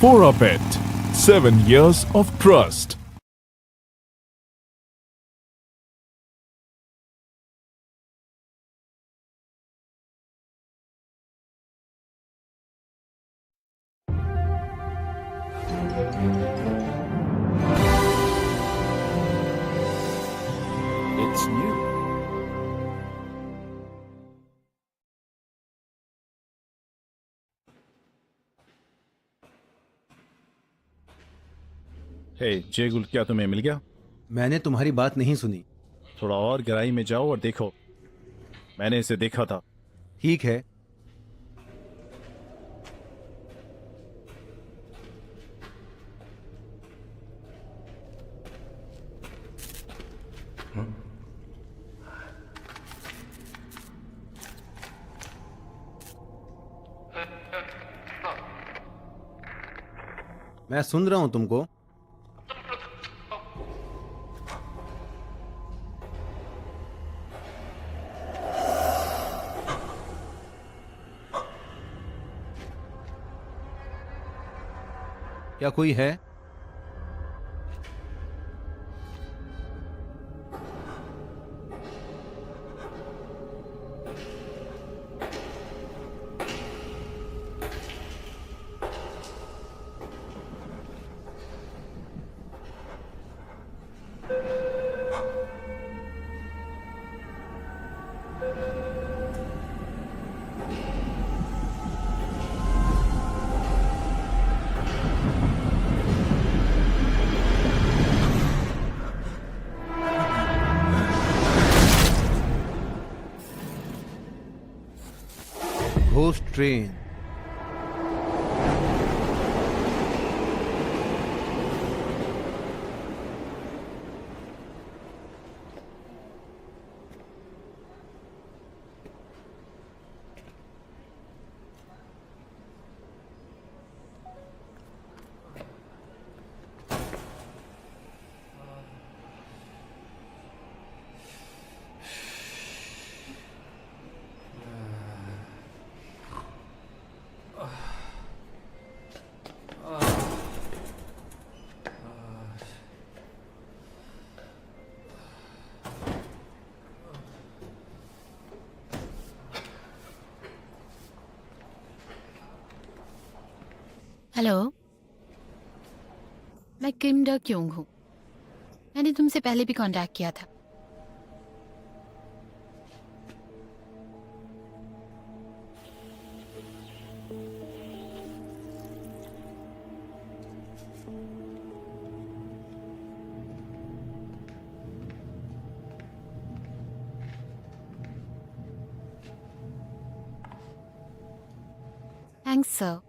For our pet, 7 years of trust. It's new. हे जेगुल, क्या तुम्हें मिल गया? मैंने तुम्हारी बात नहीं सुनी। थोड़ा और गहराई में जाओ और देखो। मैंने इसे देखा था। ठीक है। मैं सुन रहा हूं तुमको। क्या कोई है? Ghost train. हेलो, मैं किम डा क्योंग हूँ। मैंने तुमसे पहले भी कांटेक्ट किया था। Thanks sir.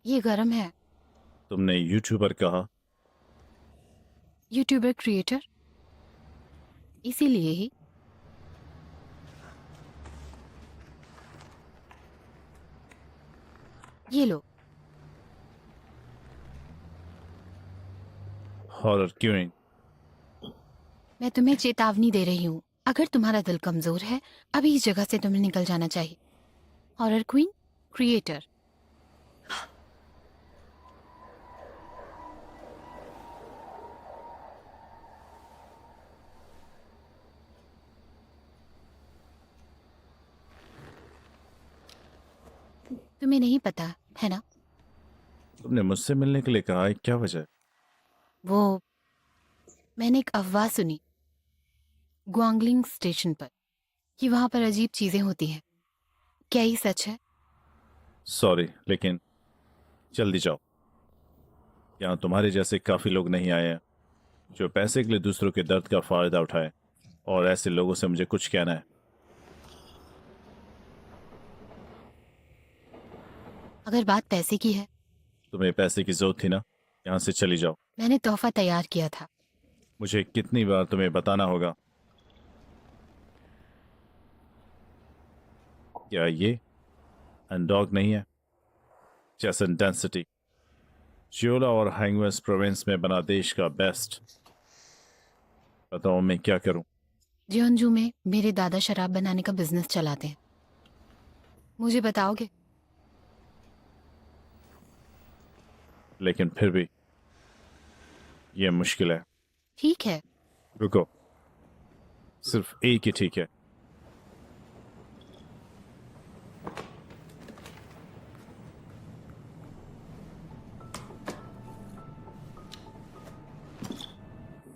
ये गरम है। तुमने यूट्यूबर कहा? यूट्यूबर क्रिएटर, इसीलिए ही। ये लो। Horror queuing. मैं तुम्हें चेतावनी दे रही हूँ, अगर तुम्हारा दिल कमजोर है अभी इस जगह से तुम्हें निकल जाना चाहिए। Horror queen, creator. तुम्हें नहीं पता है ना? तुमने मुझसे मिलने के लिए कहा है, क्या वजह? वो मैंने एक अफवाह सुनी ग्वांगलिंग स्टेशन पर कि वहां पर अजीब चीजें होती हैं। क्या ये सच है? सॉरी, लेकिन जल्दी जाओ। यहाँ तुम्हारे जैसे काफी लोग नहीं आए हैं जो पैसे के लिए दूसरों के दर्द का फायदा उठाए, और ऐसे लोगों से मुझे कुछ कहना है। अगर बात पैसे की है, तुम्हें पैसे की जरूरत थी ना? यहाँ से चली जाओ। मैंने तोहफा तैयार किया था। मुझे कितनी बार तुम्हें बताना होगा? क्या ये एंडॉग नहीं है? जैसन डेंसिटी, चियोला और हैंगवेस प्रोविंस में बना देश का बेस्ट। बताओ मैं क्या करूं? जियोंजू में मेरे दादा शराब बनाने का बिजनेस चलाते हैं। मुझे बताओगे? लेकिन फिर भी ये मुश्किल है। ठीक है। रुको, सिर्फ एक ही ठीक है।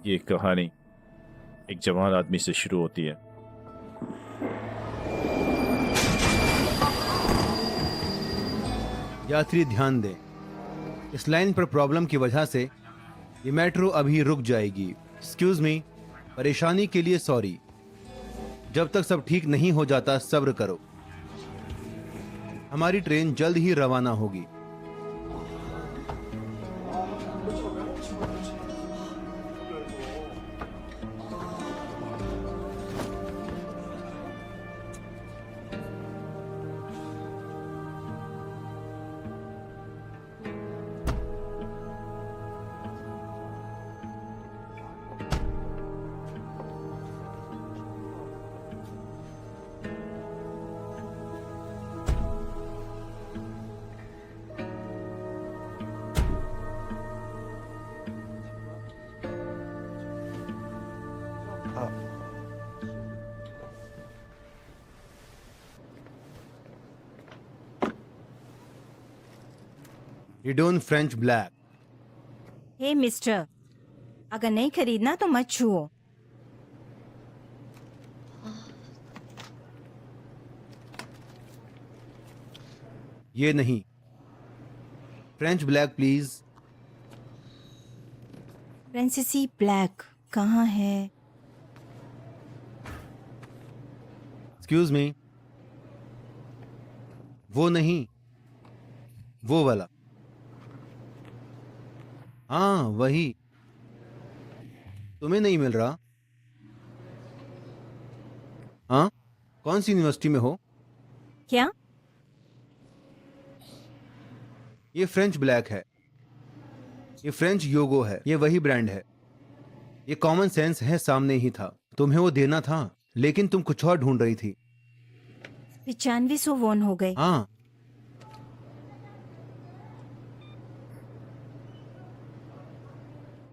ये कहानी एक जवान आदमी से शुरू होती है। यात्री ध्यान दें, इस लाइन पर प्रॉब्लम की वजह से ये मेट्रो अभी रुक जाएगी। एक्सक्यूज मी, परेशानी के लिए सॉरी। जब तक सब ठीक नहीं हो जाता सब्र करो। हमारी ट्रेन जल्द ही रवाना होगी। रिडोन फ्रेंच ब्लैक। हे मिस्टर, अगर नहीं खरीदना तो मत छुओ। ये नहीं, फ्रेंच ब्लैक प्लीज। फ्रांसीसी ब्लैक कहाँ है? एक्सक्यूज मी, वो नहीं, वो वाला। हाँ वही। तुम्हें नहीं मिल रहा? हाँ, कौन सी यूनिवर्सिटी में हो? क्या? ये फ्रेंच ब्लैक है, ये फ्रेंच योगो है, ये वही ब्रांड है। ये कॉमन सेंस है, सामने ही था। तुम्हें वो देना था, लेकिन तुम कुछ और ढूंढ रही थी। 9500 वॉन हो गए। हाँ,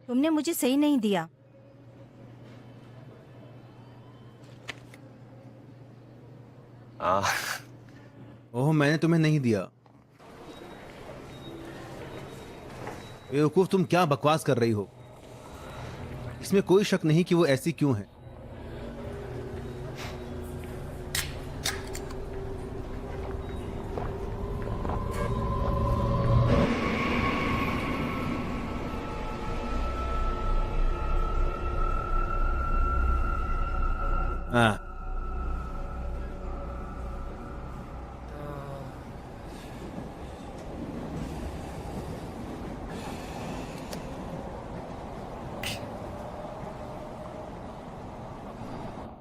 तुमने मुझे सही नहीं दिया। ओह, मैंने तुम्हें नहीं दिया। बेवकूफ, तुम क्या बकवास कर रही हो? इसमें कोई शक नहीं कि वो ऐसी क्यों है। हाँ,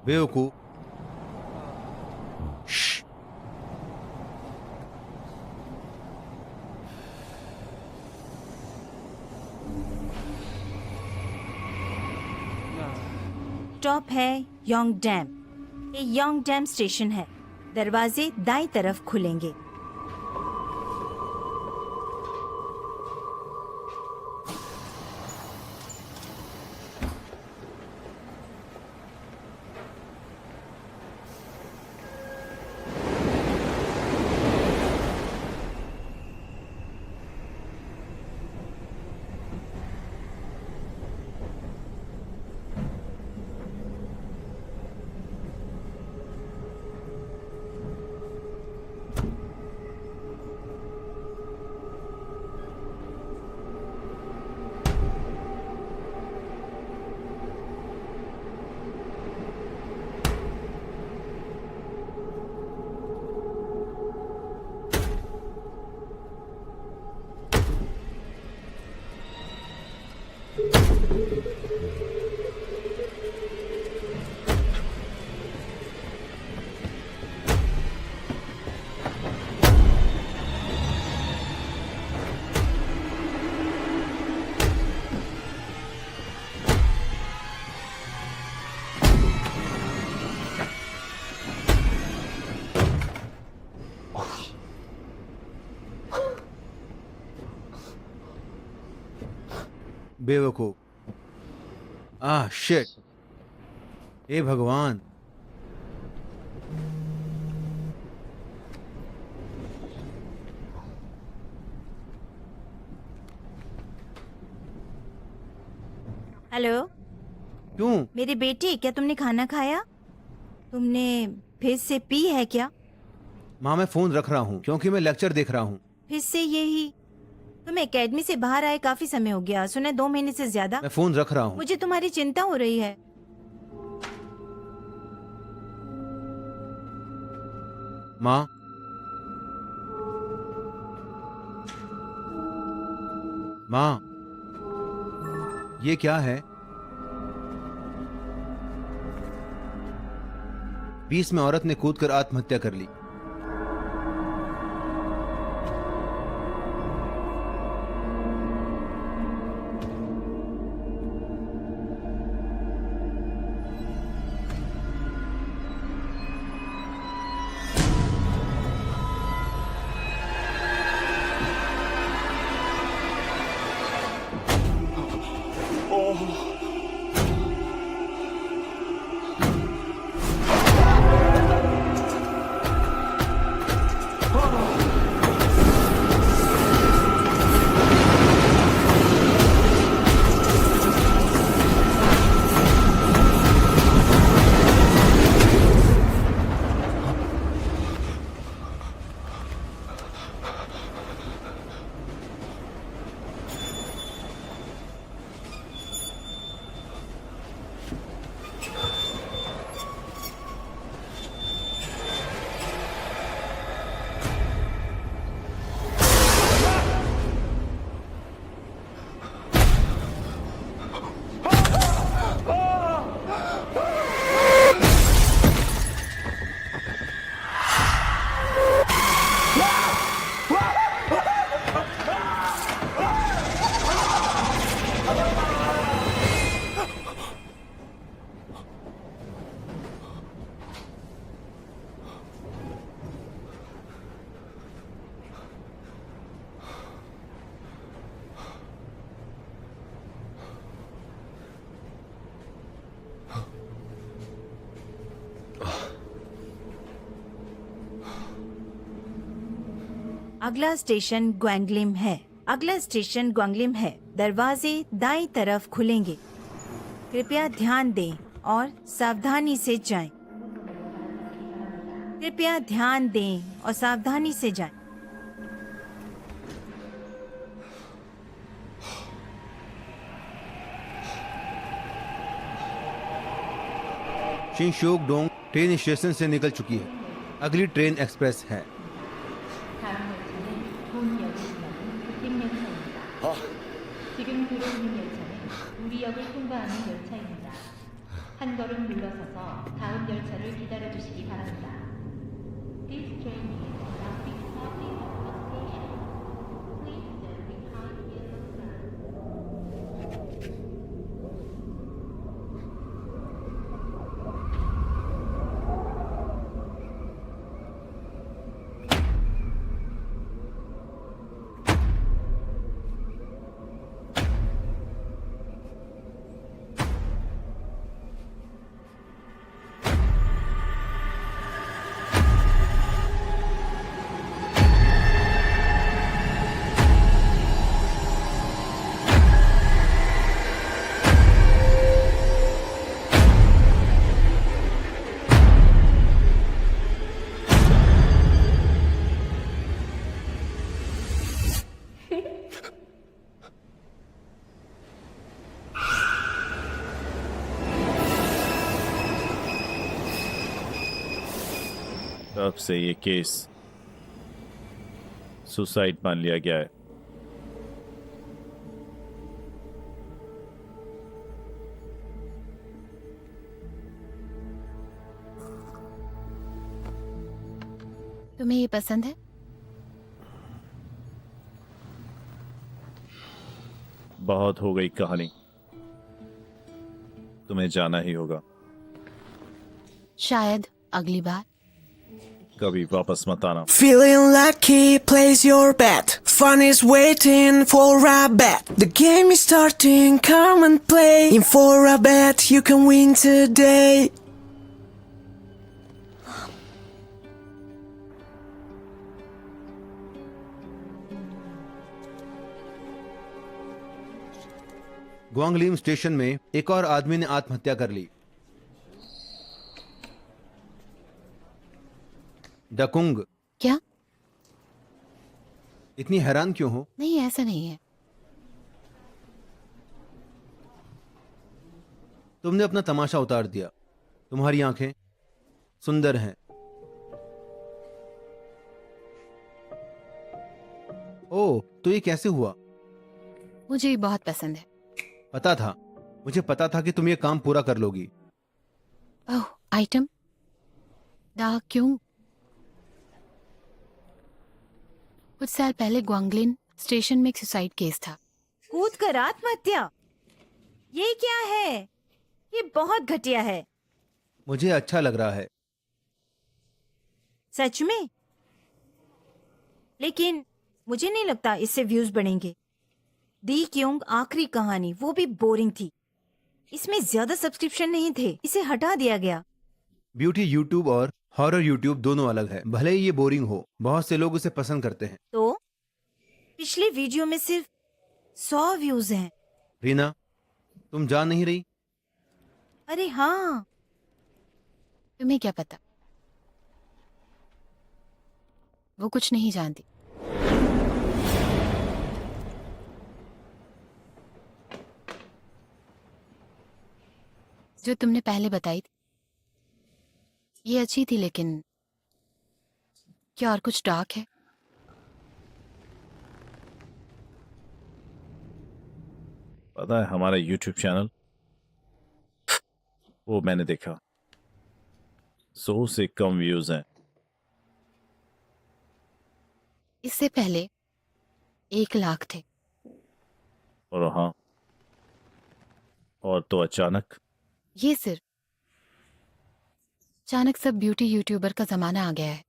बेवकूफ। श्श। स्टॉप है योंग डैम। ये योंग डैम स्टेशन है। दरवाजे दाईं तरफ खुलेंगे। बेवकूफ। शिट। हे भगवान। हेलो, क्यों? मेरी बेटी, क्या तुमने खाना खाया? तुमने फिर से पी है क्या? माँ, मैं फोन रख रहा हूँ क्योंकि मैं लेक्चर देख रहा हूँ। फिर से यही? तुम एकेडमी से बाहर आए काफी समय हो गया, सुना 2 महीने से ज्यादा। मैं फोन रख रहा हूँ। मुझे तुम्हारी चिंता हो रही है। माँ, माँ, ये क्या है? 20 में औरत ने कूदकर आत्महत्या कर ली। अगला स्टेशन ग्वांगलिम है। अगला स्टेशन ग्वांगलिम है। दरवाजे दाईं तरफ खुलेंगे। कृपया ध्यान दें और सावधानी से जाएं। कृपया ध्यान दें और सावधानी से जाएं। शिनशोक डोंग ट्रेन स्टेशन से निकल चुकी है। अगली ट्रेन एक्सप्रेस है। 다음 열차는 본역을 지나는 급행 열차입니다. 지금 들어오는 열차는 우리역을 통과하는 열차입니다. 한 걸음 물러서서 다음 열차를 기다려 주시기 바랍니다. This train is now stopping at the station. Please stand behind yellow flag. तब से ये केस सुसाइड मान लिया गया है। तुम्हें ये पसंद है? बहुत हो गई कहानी, तुम्हें जाना ही होगा। शायद अगली बार। कभी वापस मत आना। Feeling lucky, place your bet. Fun is waiting for a bet. The game is starting, come and play. In for a bet, you can win today. Gwanglim station में एक और आदमी ने आत्महत्या कर ली। डकुंग, क्या? इतनी हैरान क्यों हो? नहीं, ऐसा नहीं है। तुमने अपना तमाशा उतार दिया। तुम्हारी आंखें सुंदर हैं। ओह, तो ये कैसे हुआ? मुझे ये बहुत पसंद है। पता था, मुझे पता था कि तुम ये काम पूरा कर लोगी। ओह, आइटम डार्क क्यों? कुछ साल पहले ग्वांगलिन स्टेशन में एक सुसाइड केस था। कूद कर आत्महत्या, ये क्या है? ये बहुत घटिया है। मुझे अच्छा लग रहा है। सच में? लेकिन मुझे नहीं लगता इससे व्यूज बढ़ेंगे। दी क्योंग आखिरी कहानी, वो भी बोरिंग थी। इसमें ज्यादा सब्सक्रिप्शन नहीं थे, इसे हटा दिया गया। ब्यूटी यूट्यूब और हॉरर यूट्यूब दोनों अलग है। भले ही ये बोरिंग हो, बहुत से लोग उसे पसंद करते हैं। तो पिछले वीडियो में सिर्फ 100 व्यूज हैं। रीना, तुम जान नहीं रही? अरे हाँ, तुम्हें क्या पता? वो कुछ नहीं जानती। जो तुमने पहले बताई थी ये अच्छी थी, लेकिन क्या और कुछ डार्क है? पता है, हमारा YouTube चैनल वो मैंने देखा, 100 से कम व्यूज हैं। इससे पहले 1 लाख थे। और हाँ, और तो अचानक ये सिर्फ अचानक सब ब्यूटी यूट्यूबर का जमाना आ गया है।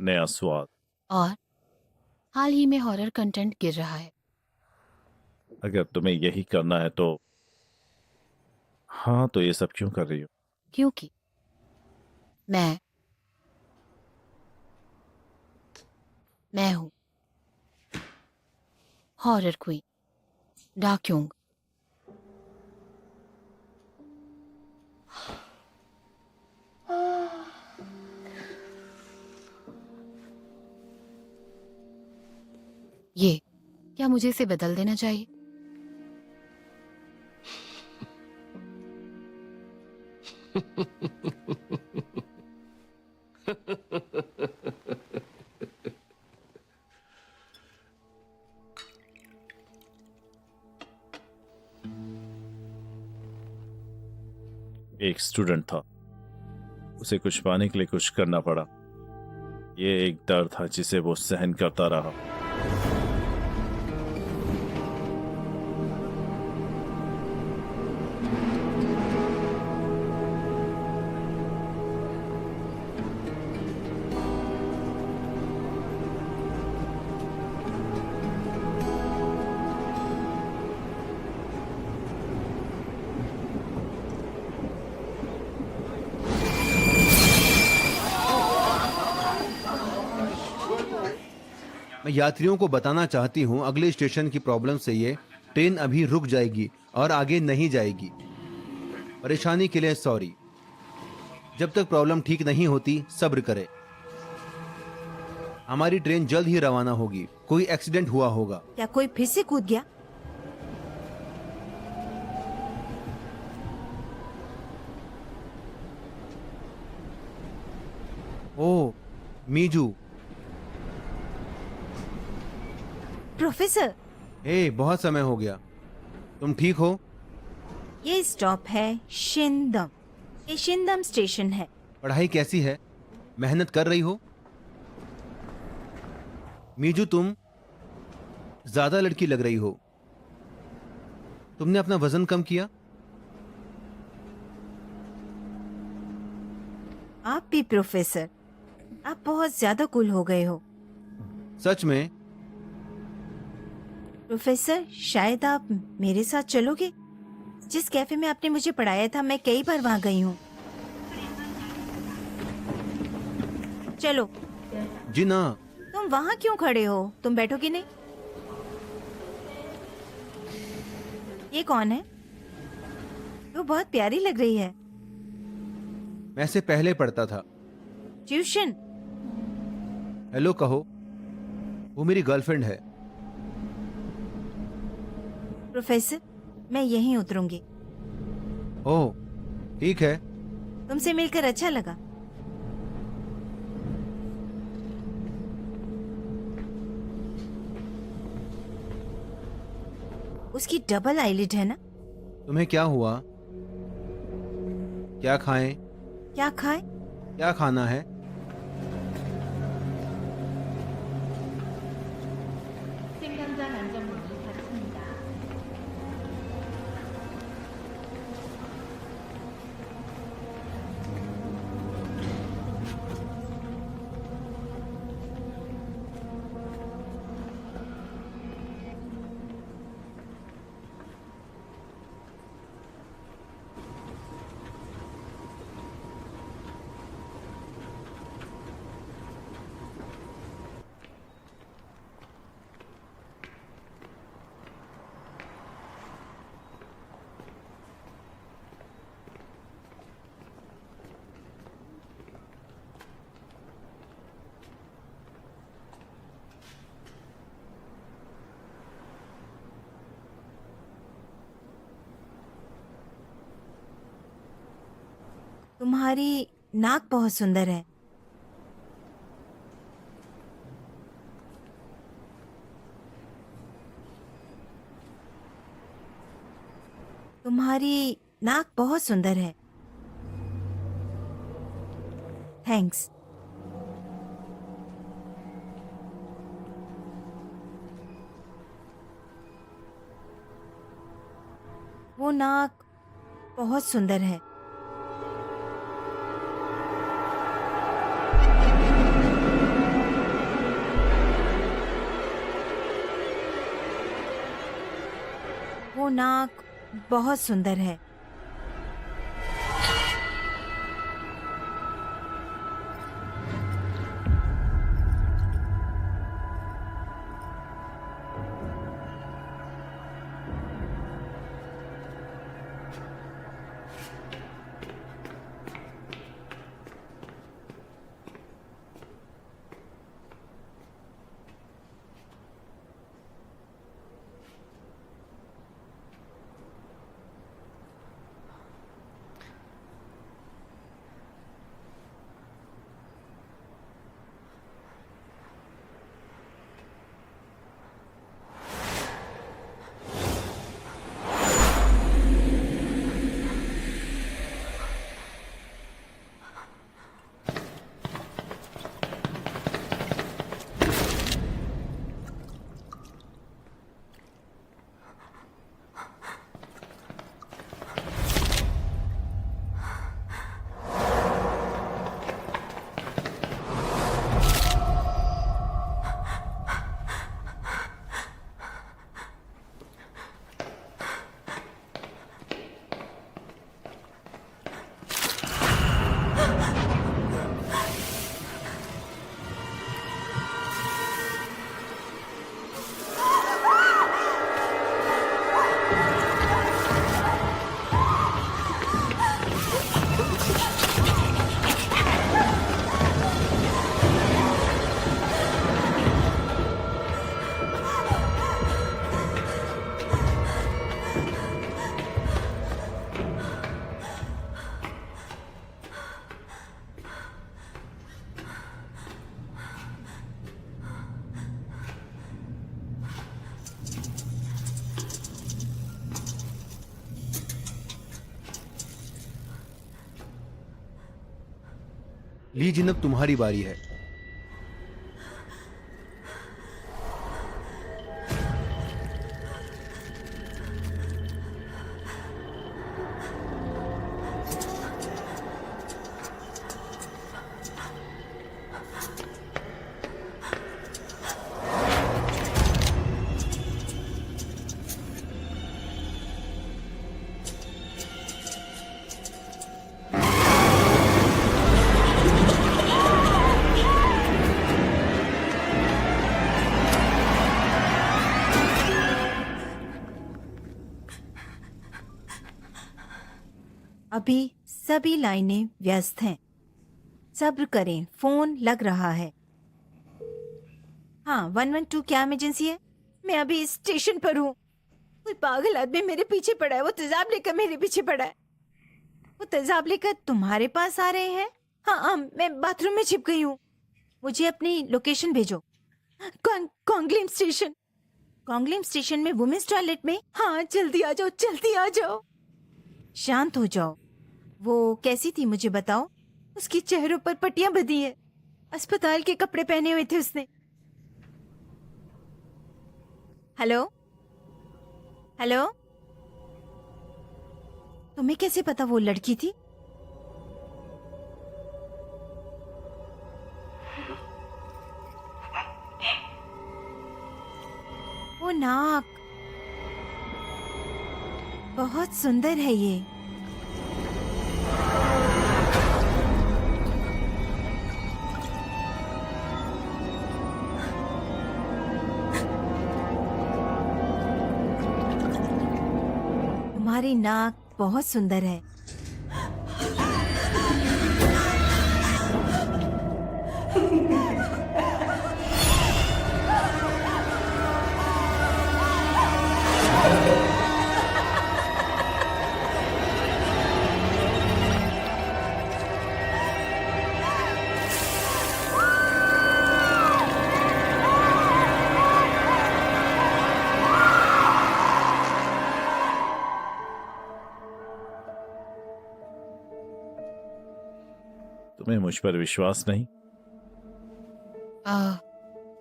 नया स्वाद। और हाल ही में हॉरर कंटेंट गिर रहा है। अगर तुम्हें यही करना है तो हाँ, तो ये सब क्यों कर रही हो? क्योंकि मैं हूं हॉरर क्वीन डाक्योंग। ये क्या मुझे इसे बदल देना चाहिए? एक स्टूडेंट था, उसे कुछ पाने के लिए कुछ करना पड़ा। ये एक डर था जिसे वो सहन करता रहा। मैं यात्रियों को बताना चाहती हूँ, अगले स्टेशन की प्रॉब्लम से ये ट्रेन अभी रुक जाएगी और आगे नहीं जाएगी। परेशानी के लिए सॉरी। जब तक प्रॉब्लम ठीक नहीं होती सब्र करें। हमारी ट्रेन जल्द ही रवाना होगी। कोई एक्सीडेंट हुआ होगा। क्या कोई फिर से कूद गया? ओह, मीजू। प्रोफेसर, बहुत समय हो गया। तुम ठीक हो? ये स्टॉप है शिंदम। ये शिंदम स्टेशन है। पढ़ाई कैसी है? मेहनत कर रही हो? मीजू, तुम ज्यादा लड़की लग रही हो। तुमने अपना वजन कम किया? आप भी प्रोफेसर, आप बहुत ज्यादा कूल हो गए हो। सच में? प्रोफेसर, शायद आप मेरे साथ चलोगे? जिस कैफे में आपने मुझे पढ़ाया था, मैं कई बार वहाँ गई हूँ। चलो। जी ना। तुम वहाँ क्यों खड़े हो? तुम बैठोगे नहीं? ये कौन है? वो बहुत प्यारी लग रही है। मैं से पहले पढ़ता था। ट्यूशन? हेलो कहो। वो मेरी गर्लफ्रेंड है। प्रोफेसर, मैं यहीं उतरूंगी। ओह, ठीक है। तुमसे मिलकर अच्छा लगा। उसकी डबल आईलिड है ना? तुम्हें क्या हुआ? क्या खाएं? क्या खाए? क्या खाना है? 승강장 안전문이 닫힙니다. तुम्हारी नाक बहुत सुंदर है। तुम्हारी नाक बहुत सुंदर है। थैंक्स। वो नाक बहुत सुंदर है। वो नाक बहुत सुंदर है। ली जिन, अब तुम्हारी बारी है। अभी सभी लाइनें व्यस्त हैं। सब्र करें, फोन लग रहा है। हाँ, 112 क्या इमरजेंसी है? मैं अभी स्टेशन पर हूँ। कोई पागल आदमी मेरे पीछे पड़ा है। वो तेजाब लेकर मेरे पीछे पड़ा है। वो तेजाब लेकर तुम्हारे पास आ रहे हैं? हाँ हाँ, मैं बाथरूम में छिप गई हूँ। मुझे अपनी लोकेशन भेजो। कॉन्गलिम स्टेशन। कॉन्गलिम स्टेशन में वुमेन्स टॉयलेट में। हाँ, जल्दी आ जाओ, जल्दी आ जाओ। शांत हो जाओ। वो कैसी थी मुझे बताओ। उसके चेहरों पर पट्टियां बंधी है। अस्पताल के कपड़े पहने हुए थे उसने। हेलो हेलो, तुम्हें कैसे पता वो लड़की थी? वो नाक बहुत सुंदर है ये। तुम्हारी नाक बहुत सुंदर है। तुम्हें मुझ पर विश्वास नहीं?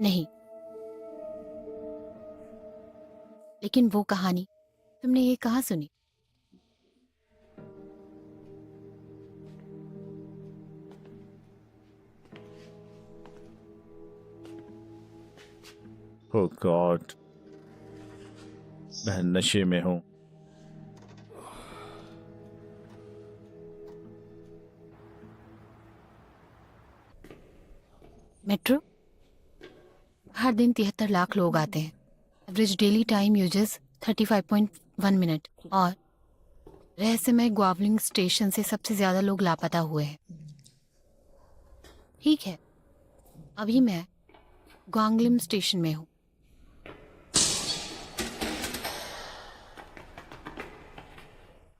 नहीं, लेकिन वो कहानी तुमने ये कहाँ सुनी? ओ गॉड, मैं नशे में हूं। मेट्रो हर दिन 73 लाख लोग आते हैं। Average daily time uses 35.1 minute. और रहस्यमय ग्वावलिंग स्टेशन से सबसे ज्यादा लोग लापता हुए हैं। ठीक है, अभी मैं ग्वांगलिम स्टेशन में हूँ।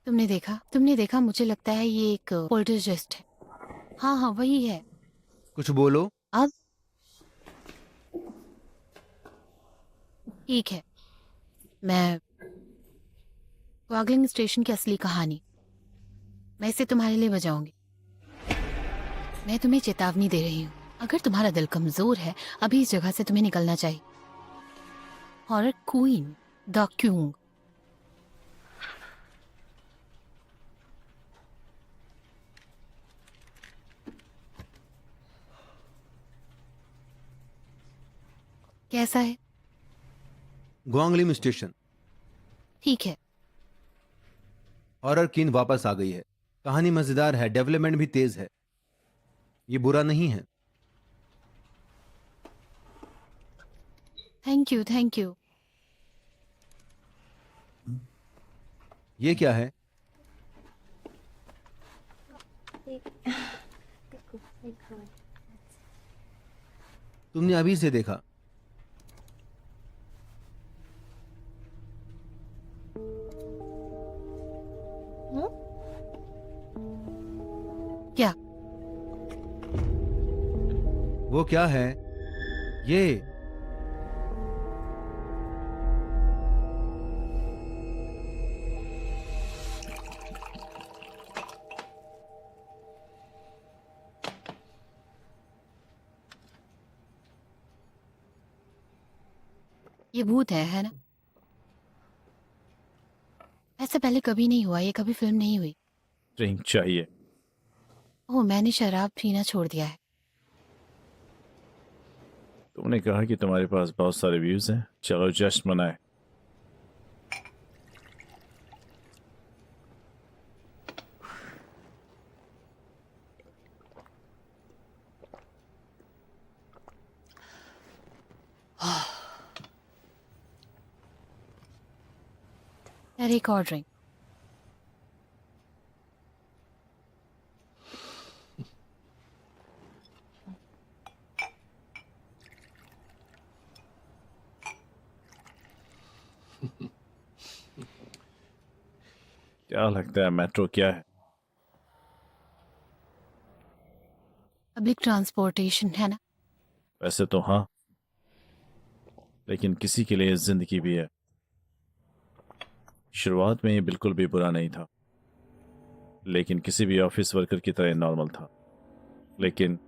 तुमने देखा, मुझे लगता है ये एक पोल्टरजेस्ट है। हाँ हाँ, वही है। कुछ बोलो। अब ठीक है, मैं ग्वांगलिम स्टेशन की असली कहानी मैं इसे तुम्हारे लिए बजाऊंगी। मैं तुम्हें चेतावनी दे रही हूँ, अगर तुम्हारा दिल कमजोर है अभी इस जगह से तुम्हें निकलना चाहिए। Horror queen the क्यूंग। कैसा है? ग्वांगलिम स्टेशन। ठीक है। हॉरर किन वापस आ गई है। कहानी मजेदार है, डेवलपमेंट भी तेज है। ये बुरा नहीं है। Thank you, thank you. ये क्या है? तुमने अभी से देखा? क्या? वो क्या है? ये ये भूत है ना? ऐसा पहले कभी नहीं हुआ, ये कभी फिल्म नहीं हुई। ड्रिंक चाहिए। ओह, मैंने शराब पीना छोड़ दिया है। तुमने कहा कि तुम्हारे पास बहुत सारे व्यूज हैं, चलो जश्न मनाए। यार, एक और ड्रिंक। क्या लगता है मेट्रो क्या है? पब्लिक ट्रांसपोर्टेशन है ना। वैसे तो हाँ, लेकिन किसी के लिए जिंदगी भी है। शुरुआत में ये बिल्कुल भी बुरा नहीं था, लेकिन किसी भी ऑफिस वर्कर की तरह नॉर्मल था। लेकिन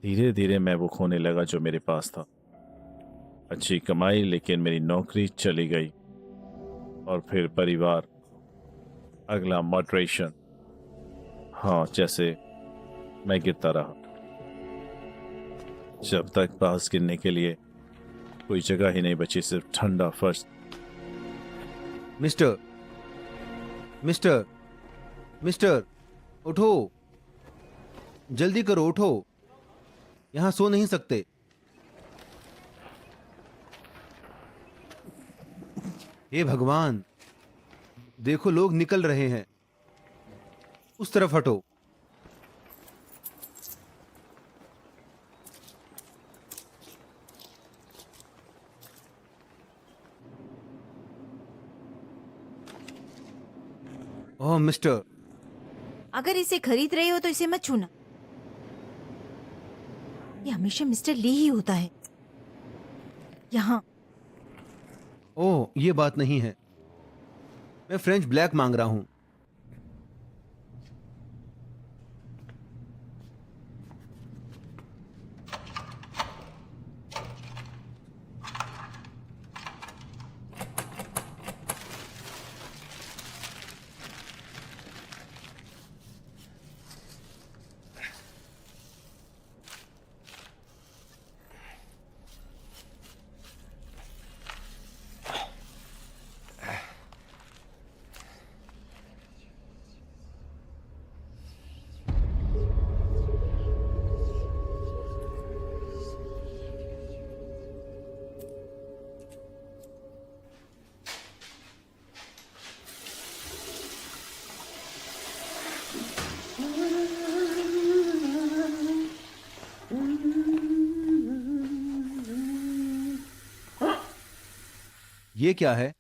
धीरे धीरे मैं वो खोने लगा जो मेरे पास था। अच्छी कमाई, लेकिन मेरी नौकरी चली गई। और फिर परिवार, अगला मॉडरेशन। हाँ, जैसे मैं गिरता रहा, जब तक पास गिरने के लिए कोई जगह ही नहीं बची, सिर्फ ठंडा फर्श। मिस्टर मिस्टर मिस्टर, उठो, जल्दी करो, उठो, यहां सो नहीं सकते। हे भगवान, देखो लोग निकल रहे हैं, उस तरफ हटो। ओह मिस्टर, अगर इसे खरीद रहे हो तो इसे मत छूना। ये हमेशा मिस्टर ली ही होता है यहाँ। ओह ये बात नहीं है, मैं फ्रेंच ब्लैक मांग रहा हूं। ये क्या है?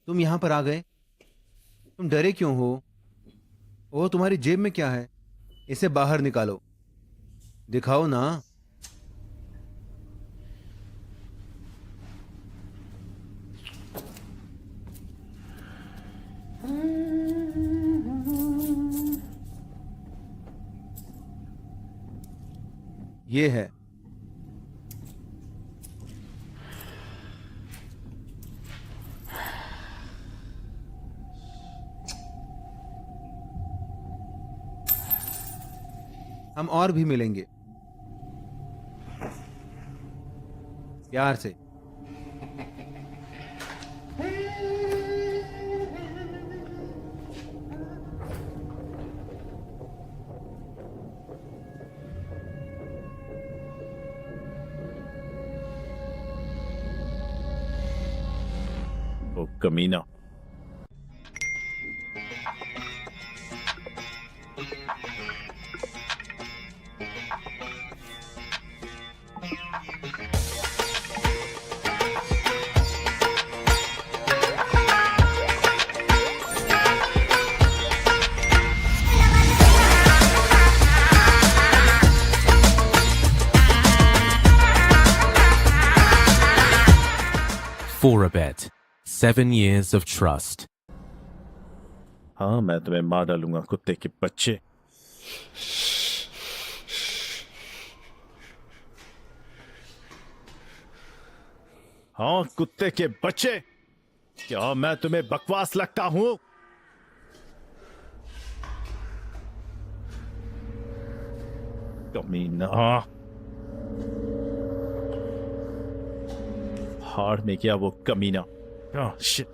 तुम यहां पर आ गए, तुम डरे क्यों हो? ओह तुम्हारी जेब में क्या है? इसे बाहर निकालो, दिखाओ ना। ये है। हम और भी मिलेंगे, प्यार से। वो कमीना। For a bet. 7 years of trust. हाँ, मैं तुम्हें मार डालूंगा, कुत्ते के बच्चे। हाँ, कुत्ते के बच्चे, क्या मैं तुम्हें बकवास लगता हूं? कमीना। हार में क्या वो कमीना। Oh shit.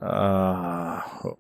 Ah,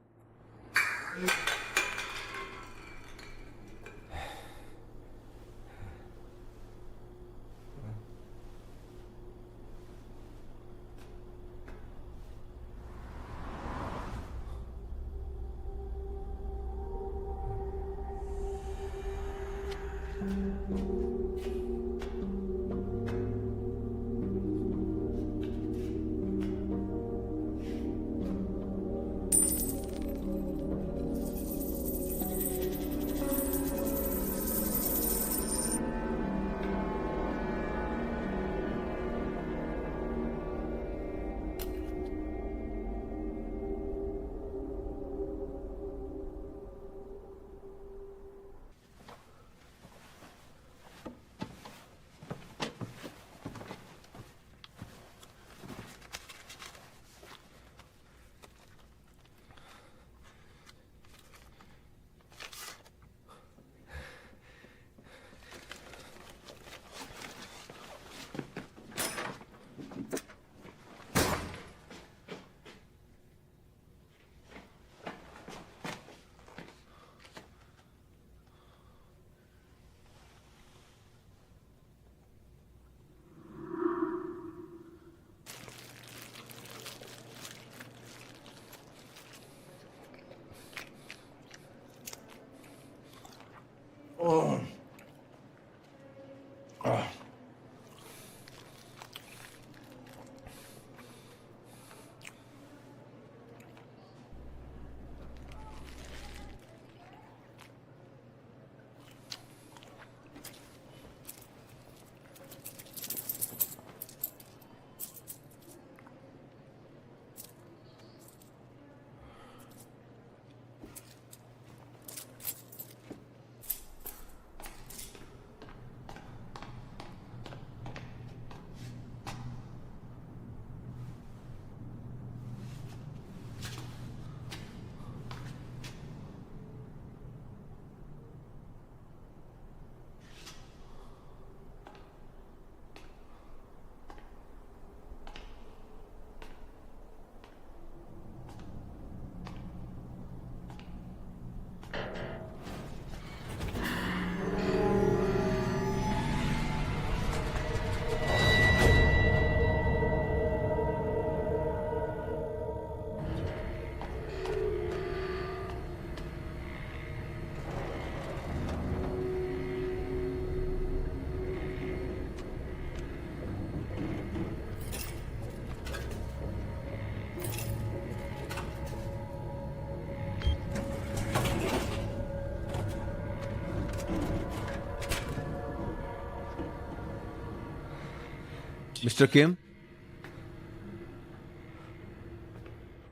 mister Kim,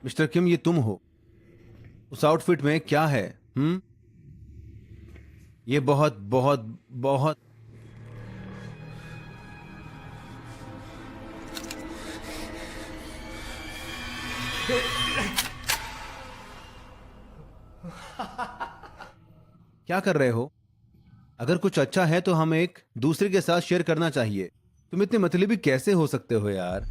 mister Kim, ये तुम हो? उस आउटफिट में क्या है? ये बहुत बहुत बहुत क्या कर रहे हो? अगर कुछ अच्छा है तो हम एक दूसरे के साथ शेयर करना चाहिए। तुम इतने मतलबी कैसे हो सकते हो यार?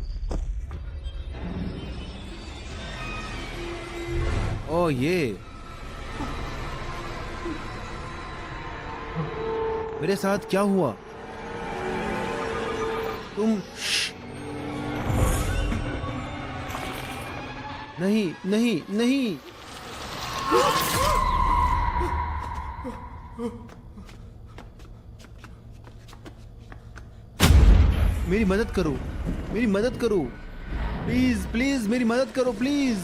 ओ ये मेरे साथ क्या हुआ? तुम नहीं नहीं नहीं। मेरी मदद करो, मेरी मदद करो, प्लीज प्लीज मेरी मदद करो प्लीज।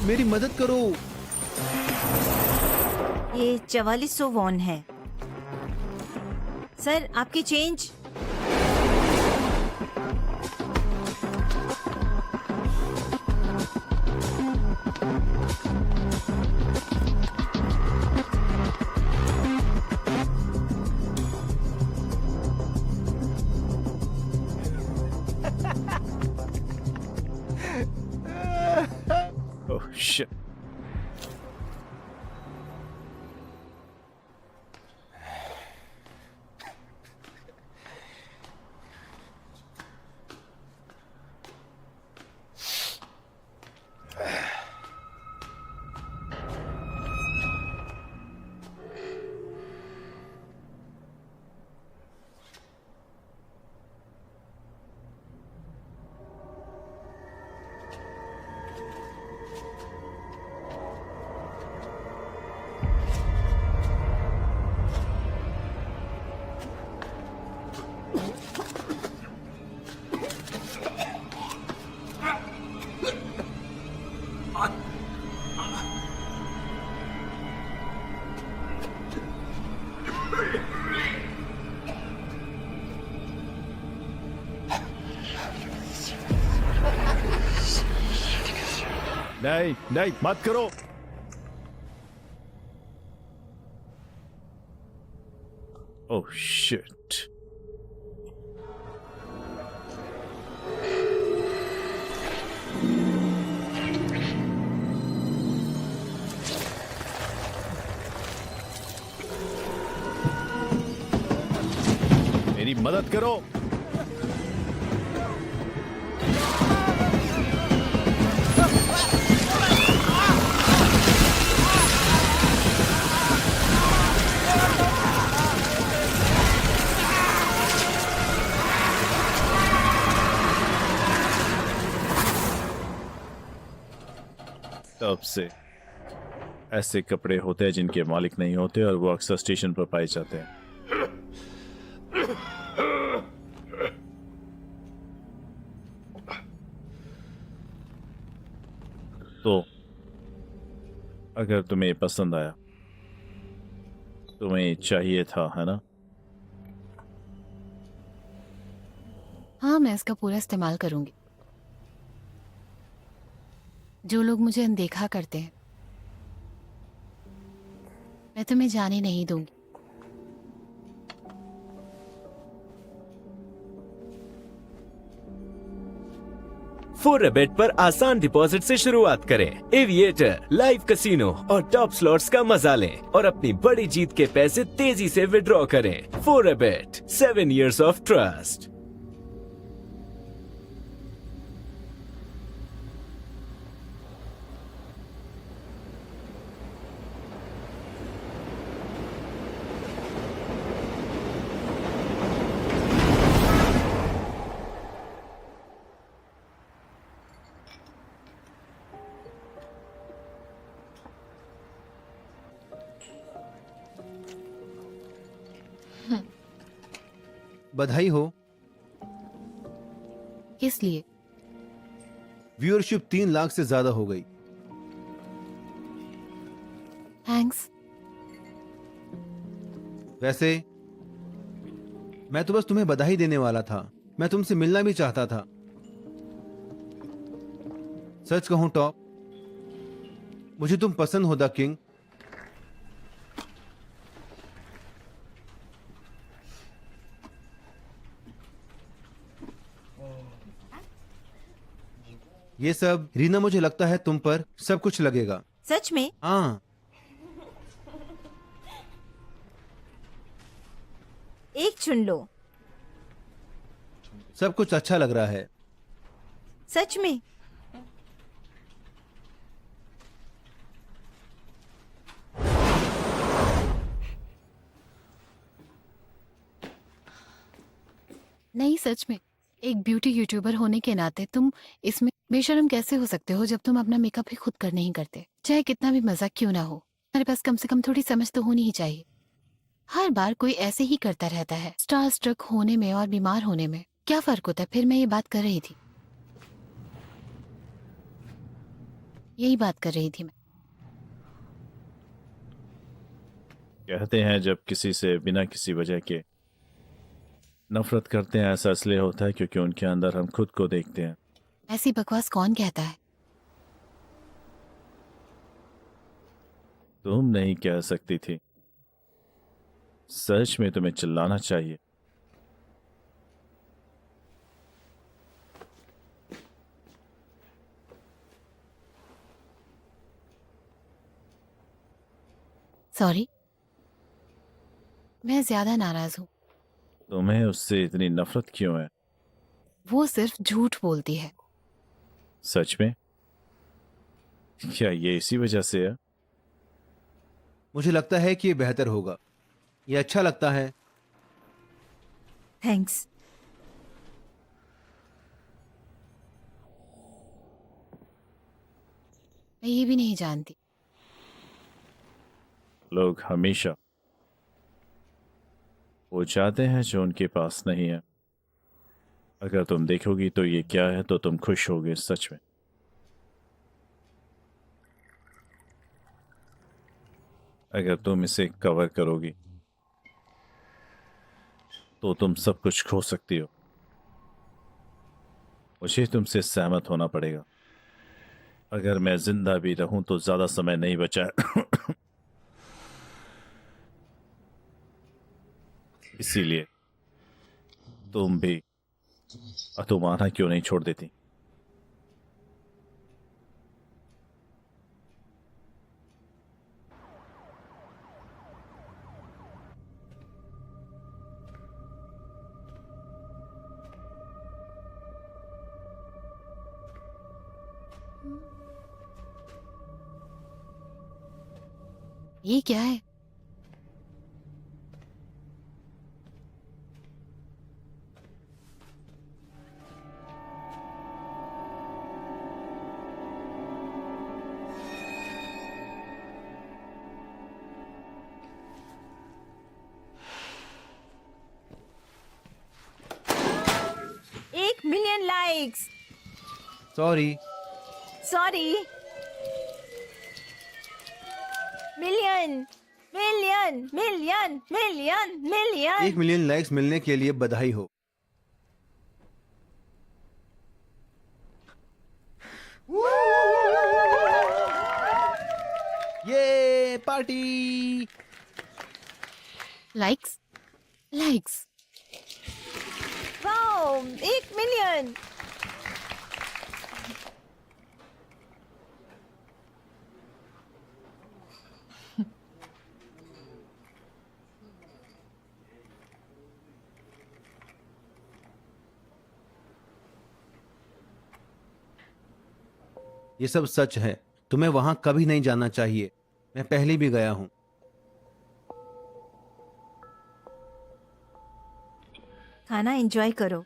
मेरी मदद करो। ये 4400 वॉन है। सर आपकी चेंज। Oh shit. नहीं नहीं, मत करो। Oh shit. मेरी मदद करो। तब से ऐसे कपड़े होते हैं जिनके मालिक नहीं होते और वो अक्सर स्टेशन पर पाए जाते हैं। तो अगर तुम्हें पसंद आया, तुम्हें चाहिए था, है ना? हाँ, मैं इसका पूरा इस्तेमाल करूंगी। जो लोग मुझे अनदेखा करते हैं, मैं तुम्हें जाने नहीं दूंगी। फोरबेट पर आसान डिपॉजिट से शुरुआत करें। एविएटर, लाइव कैसीनो और टॉप स्लॉट्स का मजा लें और अपनी बड़ी जीत के पैसे तेजी से विड्रॉ करें। फोरबेट, 7 years of trust। बधाई हो। किस लिए? व्यूअरशिप 3 लाख से ज्यादा हो गई। थैंक्स। वैसे मैं तो बस तुम्हें बधाई देने वाला था। मैं तुमसे मिलना भी चाहता था। सच कहूं टॉप, मुझे तुम पसंद हो द किंग। ये सब रीना, मुझे लगता है तुम पर सब कुछ लगेगा। सच में? हाँ। एक चुन लो। सब कुछ अच्छा लग रहा है। सच में? नहीं, सच में। एक ब्यूटी यूट्यूबर होने के नाते तुम इसमें बेशर्म कैसे हो सकते हो जब तुम अपना मेकअप ही खुद कर नहीं करते? चाहे कितना भी मजाक क्यों ना हो, हमारे पास कम से कम थोड़ी समझ तो होनी ही चाहिए। हर बार कोई ऐसे ही करता रहता है। स्टार स्ट्रक होने में और बीमार होने में क्या फर्क होता है? फिर मैं ये बात कर रही थी, यही बात कर रही थी मैं। कहते हैं जब किसी से बिना किसी वजह के नफरत करते हैं, ऐसा इसलिए होता है क्योंकि उनके अंदर हम खुद को देखते हैं। ऐसी बकवास कौन कहता है? तुम नहीं कह सकती थी। सच में तुम्हें चिल्लाना चाहिए। सॉरी, मैं ज्यादा नाराज हूँ। तुम्हें उससे इतनी नफरत क्यों है? वो सिर्फ झूठ बोलती है। सच में? क्या ये इसी वजह से है? मुझे लगता है कि ये बेहतर होगा। ये अच्छा लगता है। थैंक्स। मैं ये भी नहीं जानती। लोग हमेशा वो चाहते हैं जो उनके पास नहीं है। अगर तुम देखोगी तो ये क्या है तो तुम खुश होगे सच में। अगर तुम इसे कवर करोगी तो तुम सब कुछ खो सकती हो। मुझे तुमसे सहमत होना पड़ेगा। अगर मैं जिंदा भी रहूं तो ज्यादा समय नहीं बचा है। इसीलिए तुम भी अतुमाना क्यों नहीं छोड़ देती? ये क्या है? एक million likes. Sorry. Sorry. Million million million million million. 1 million likes मिलने के लिए बधाई हो। ये party. Likes likes. Wow, 1 million. ये सब सच है। तुम्हें वहां कभी नहीं जाना चाहिए। मैं पहले भी गया हूं। खाना एंजॉय करो।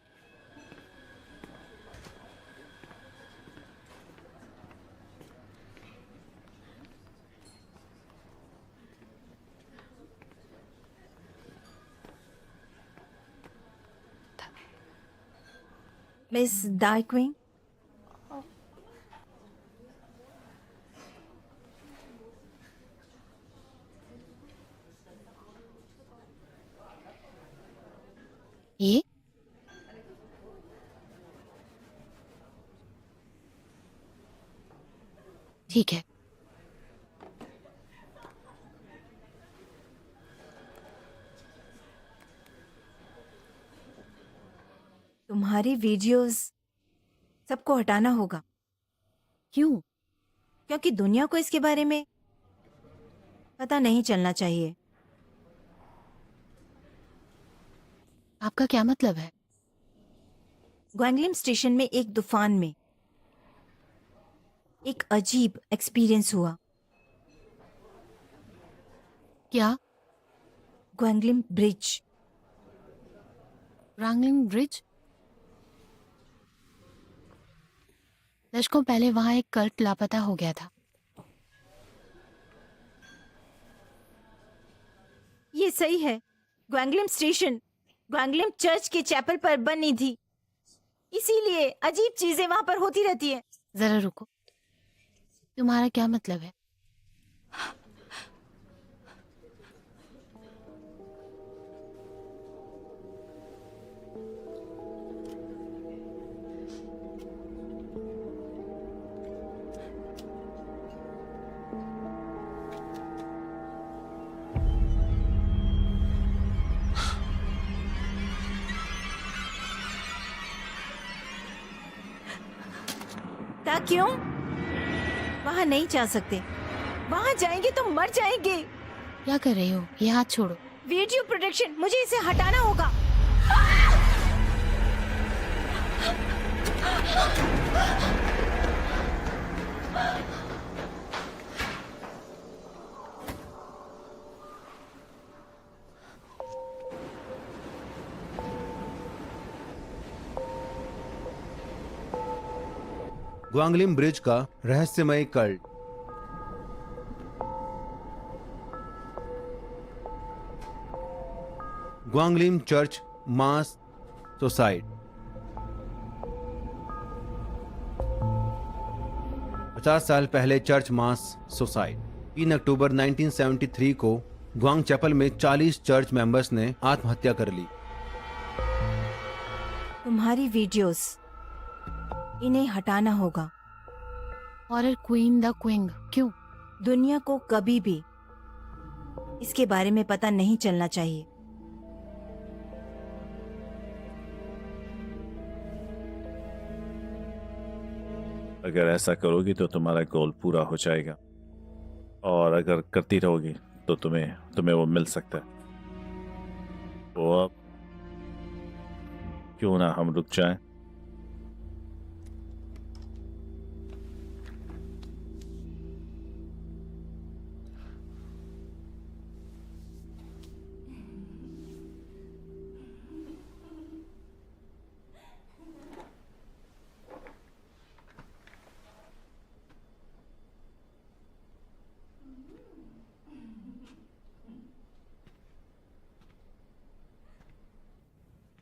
मिस डार्कविंग, ये ठीक है। तुम्हारी वीडियोस सबको हटाना होगा। क्यों? क्योंकि दुनिया को इसके बारे में पता नहीं चलना चाहिए। आपका क्या मतलब है? ग्वांगलिम स्टेशन में एक तूफान में एक अजीब एक्सपीरियंस हुआ। क्या? ग्वांगलिम ब्रिज। रांगलिंग ब्रिज? दशकों पहले वहां एक कल्ट लापता हो गया था। ये सही है। ग्वांगलिम स्टेशन ग्वांगलिम चर्च के चैपल पर बनी थी, इसीलिए अजीब चीजें वहां पर होती रहती है। जरा रुको। तुम्हारा क्या मतलब है? ता क्यों? वहाँ नहीं जा सकते। वहाँ जाएंगे तो मर जाएंगे। क्या कर रही हो? ये हाथ छोड़ो। वीडियो प्रोटेक्शन, मुझे इसे हटाना होगा। ग्वांगलिम ब्रिज का रहस्यमय cult. Gwanglim church mass suicide. 50 साल पहले चर्च मास सुसाइड। 3 अक्टूबर 1973 को ग्वांग चैपल में 40 चर्च मेंबर्स ने आत्महत्या कर ली। तुम्हारी वीडियोस, इन्हें हटाना होगा। हॉरर क्वीन द क्विंग, क्यों? दुनिया को कभी भी इसके बारे में पता नहीं चलना चाहिए। अगर ऐसा करोगी तो तुम्हारा गोल पूरा हो जाएगा, और अगर करती रहोगी तो तुम्हें वो मिल सकता है। तो अब क्यों ना हम रुक जाएं?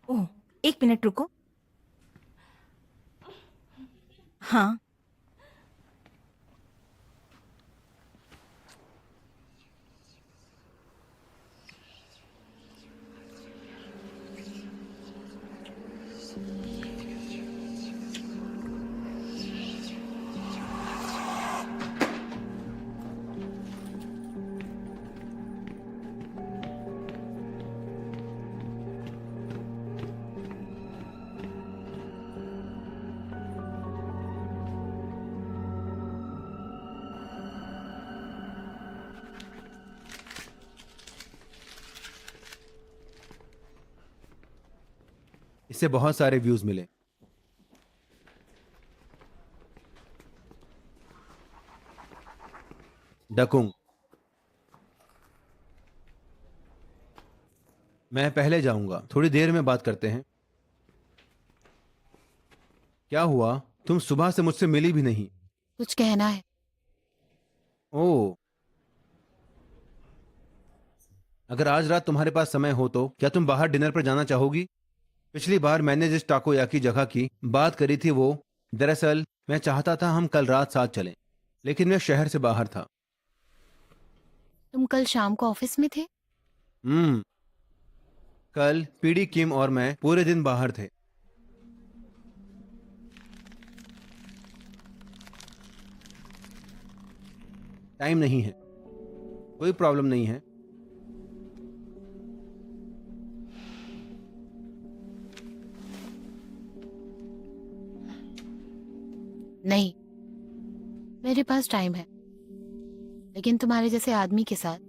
ओह, 1 मिनट रुको। हाँ, इससे बहुत सारे व्यूज मिले। डकुंग, मैं पहले जाऊंगा, थोड़ी देर में बात करते हैं। क्या हुआ? तुम सुबह से मुझसे मिली भी नहीं। कुछ कहना है? ओह, अगर आज रात तुम्हारे पास समय हो तो क्या तुम बाहर डिनर पर जाना चाहोगी? पिछली बार मैंने जिस टाकोयाकी जगह की बात करी थी वो, दरअसल मैं चाहता था हम कल रात साथ चलें, लेकिन मैं शहर से बाहर था। तुम कल शाम को ऑफिस में थे? कल पीडी किम और मैं पूरे दिन बाहर थे। टाइम नहीं है, कोई प्रॉब्लम नहीं है। नहीं, मेरे पास टाइम है, लेकिन तुम्हारे जैसे आदमी के साथ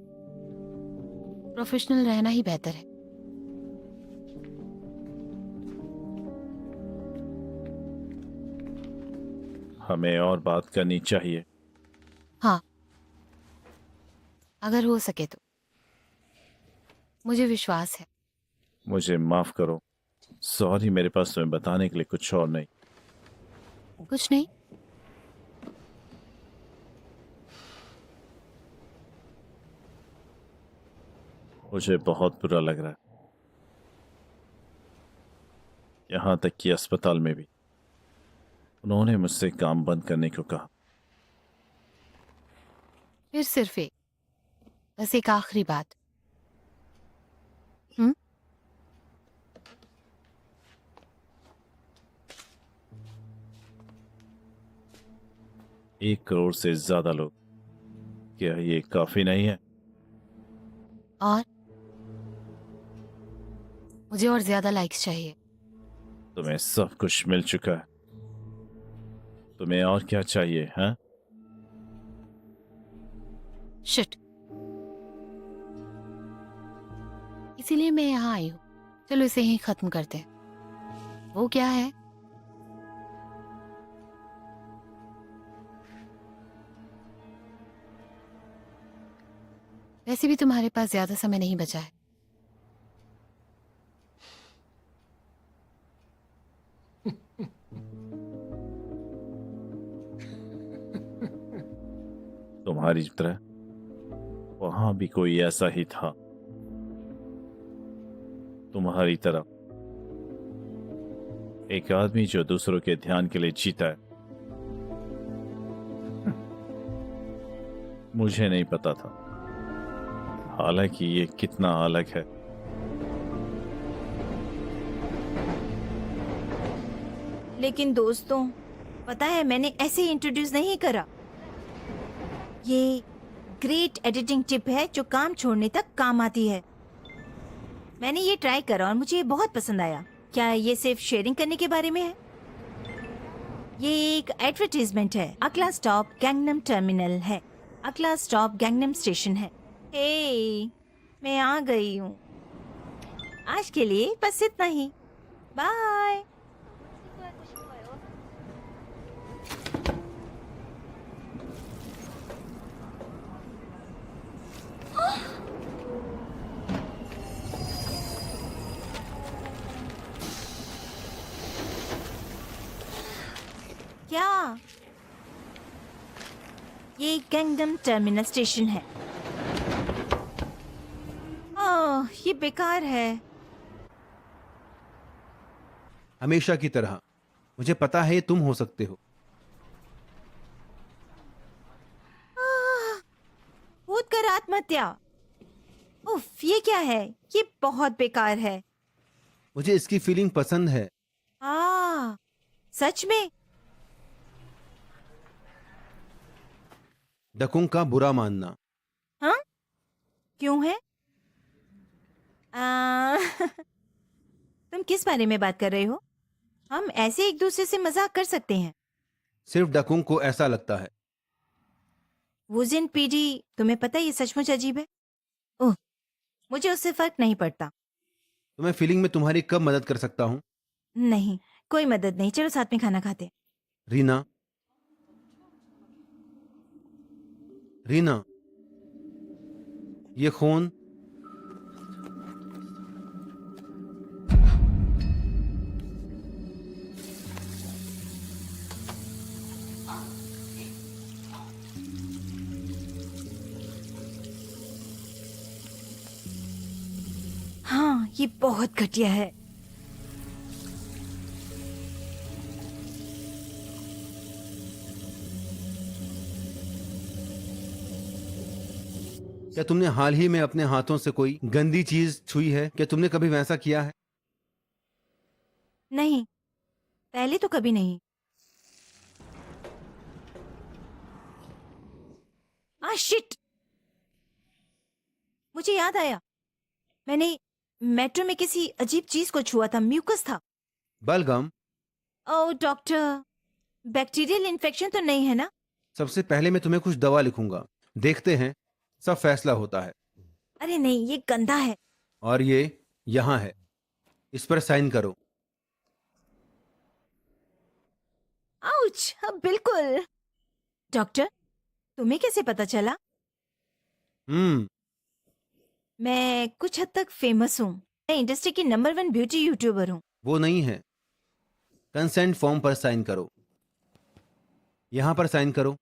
प्रोफेशनल रहना ही बेहतर है। हमें और बात करनी चाहिए। हाँ, अगर हो सके तो। मुझे विश्वास है। मुझे माफ करो, सॉरी, मेरे पास तुम्हें बताने के लिए कुछ और नहीं। कुछ नहीं? मुझे बहुत बुरा लग रहा है, यहां तक कि अस्पताल में भी उन्होंने मुझसे काम बंद करने को कहा। फिर सिर्फ एक, बस एक आखिरी बात। एक करोड़ से ज्यादा लोग, क्या ये काफी नहीं है? और मुझे और ज्यादा लाइक्स चाहिए। तुम्हें सब कुछ मिल चुका है, तुम्हें और क्या चाहिए? हाँ, शिट, इसीलिए मैं यहाँ आई हूँ। चलो इसे यहीं खत्म करते हैं। वो क्या है? वैसे भी तुम्हारे पास ज्यादा समय नहीं बचा है। तुम्हारी तरह वहां भी कोई ऐसा ही था, तुम्हारी तरह एक आदमी जो दूसरों के ध्यान के लिए जीता है। मुझे नहीं पता था, हालांकि ये कितना अलग है। लेकिन दोस्तों, पता है मैंने ऐसे इंट्रोड्यूस नहीं करा। ये ग्रेट एडिटिंग टिप है जो काम छोड़ने तक काम आती है। मैंने ये ट्राई करा और मुझे ये बहुत पसंद आया। क्या ये सिर्फ शेयरिंग करने के बारे में है? ये एक एडवर्टीजमेंट है। अगला स्टॉप गैंगनम टर्मिनल है। अगला स्टॉप गैंगनम स्टेशन है। हे, मैं आ गई हूँ। आज के लिए बस इतना ही। बाय। क्या? ये गैंगनम टर्मिनल स्टेशन है। ओह, ये बेकार है। हमेशा की तरह मुझे पता है तुम हो सकते हो। कूद कर आत्महत्या। उफ, ये क्या है? ये बहुत बेकार है। मुझे इसकी फीलिंग पसंद है। सच में? डकुंग का बुरा मानना। हाँ? क्यों है? तुम किस बारे में बात कर रहे हो? हम ऐसे एक दूसरे से मजाक कर सकते हैं। सिर्फ डकुंग को ऐसा लगता है। वुजिन पीडी, तुम्हें पता है ये सचमुच अजीब है। ओह, मुझे उससे फर्क नहीं पड़ता। तो मैं फीलिंग में तुम्हारी कब मदद कर सकता हूँ? नहीं, कोई मदद नहीं। चलो साथ में खाना खाते हैं। रीना, रीना, ये खून हाँ, ये बहुत घटिया है। क्या तुमने हाल ही में अपने हाथों से कोई गंदी चीज छुई है? क्या तुमने कभी वैसा किया है? नहीं, पहले तो कभी नहीं। शिट, मुझे याद आया। मैंने मेट्रो में किसी अजीब चीज को छुआ था। म्यूकस था। बलगम, ओह डॉक्टर, बैक्टीरियल इन्फेक्शन तो नहीं है ना? सबसे पहले मैं तुम्हें कुछ दवा लिखूंगा, देखते हैं, सब फैसला होता है। अरे नहीं, ये गंदा है। और ये यहाँ है, इस पर साइन करो। आउच, बिल्कुल। डॉक्टर, तुम्हें कैसे पता चला? मैं कुछ हद तक फेमस हूँ। मैं इंडस्ट्री की नंबर 1 ब्यूटी यूट्यूबर हूँ। वो नहीं है। कंसेंट फॉर्म पर साइन करो, यहां पर साइन करो।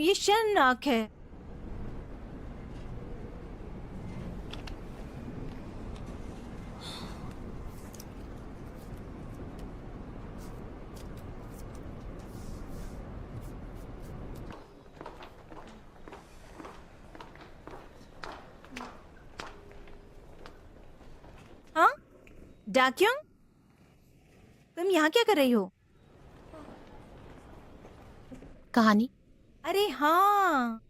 ये शर्मनाक है। हाँ, डाक्योंग, तुम यहाँ क्या कर रही हो? कहानी? अरे हाँ,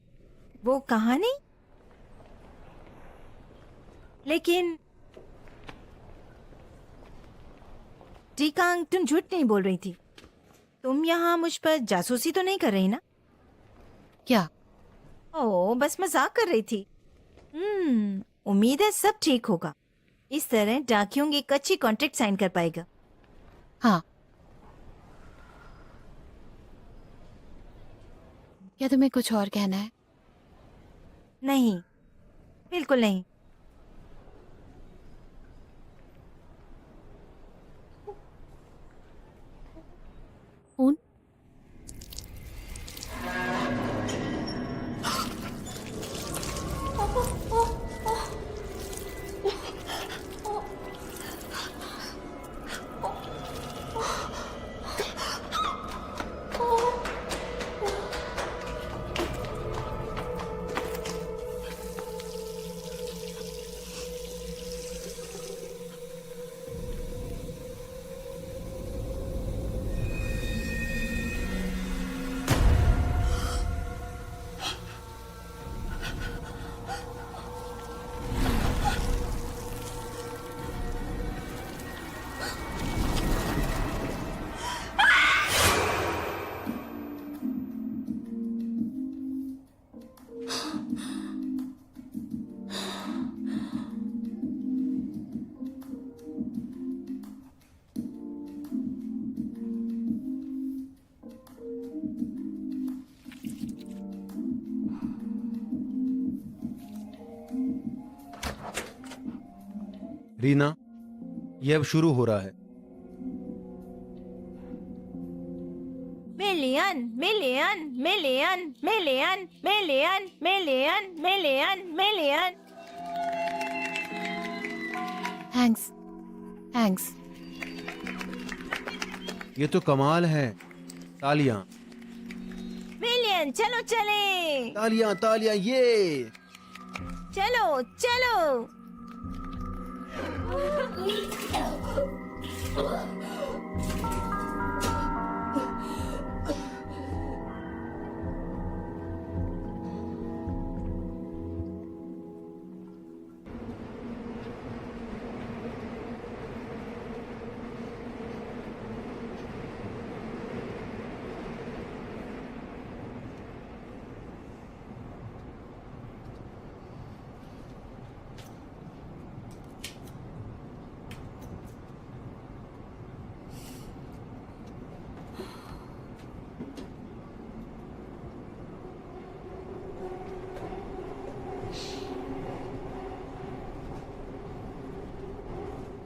वो कहानी। लेकिन टीकांग, तुम झूठ नहीं बोल रही थी। तुम यहाँ मुझ पर जासूसी तो नहीं कर रही ना? क्या? ओह, बस मजाक कर रही थी। उम्मीद है सब ठीक होगा। इस तरह डाक्योंग एक अच्छी कॉन्ट्रैक्ट साइन कर पाएगा। हाँ। क्या तुम्हें कुछ और कहना है? नहीं, बिल्कुल नहीं। ऊन? रीना, यह अब शुरू हो रहा है। Million million million million million million million million. Thanks, thanks. ये तो कमाल है। तालियां, मिलियन, चलो चले, तालियां, तालियां, ये। चलो चलो।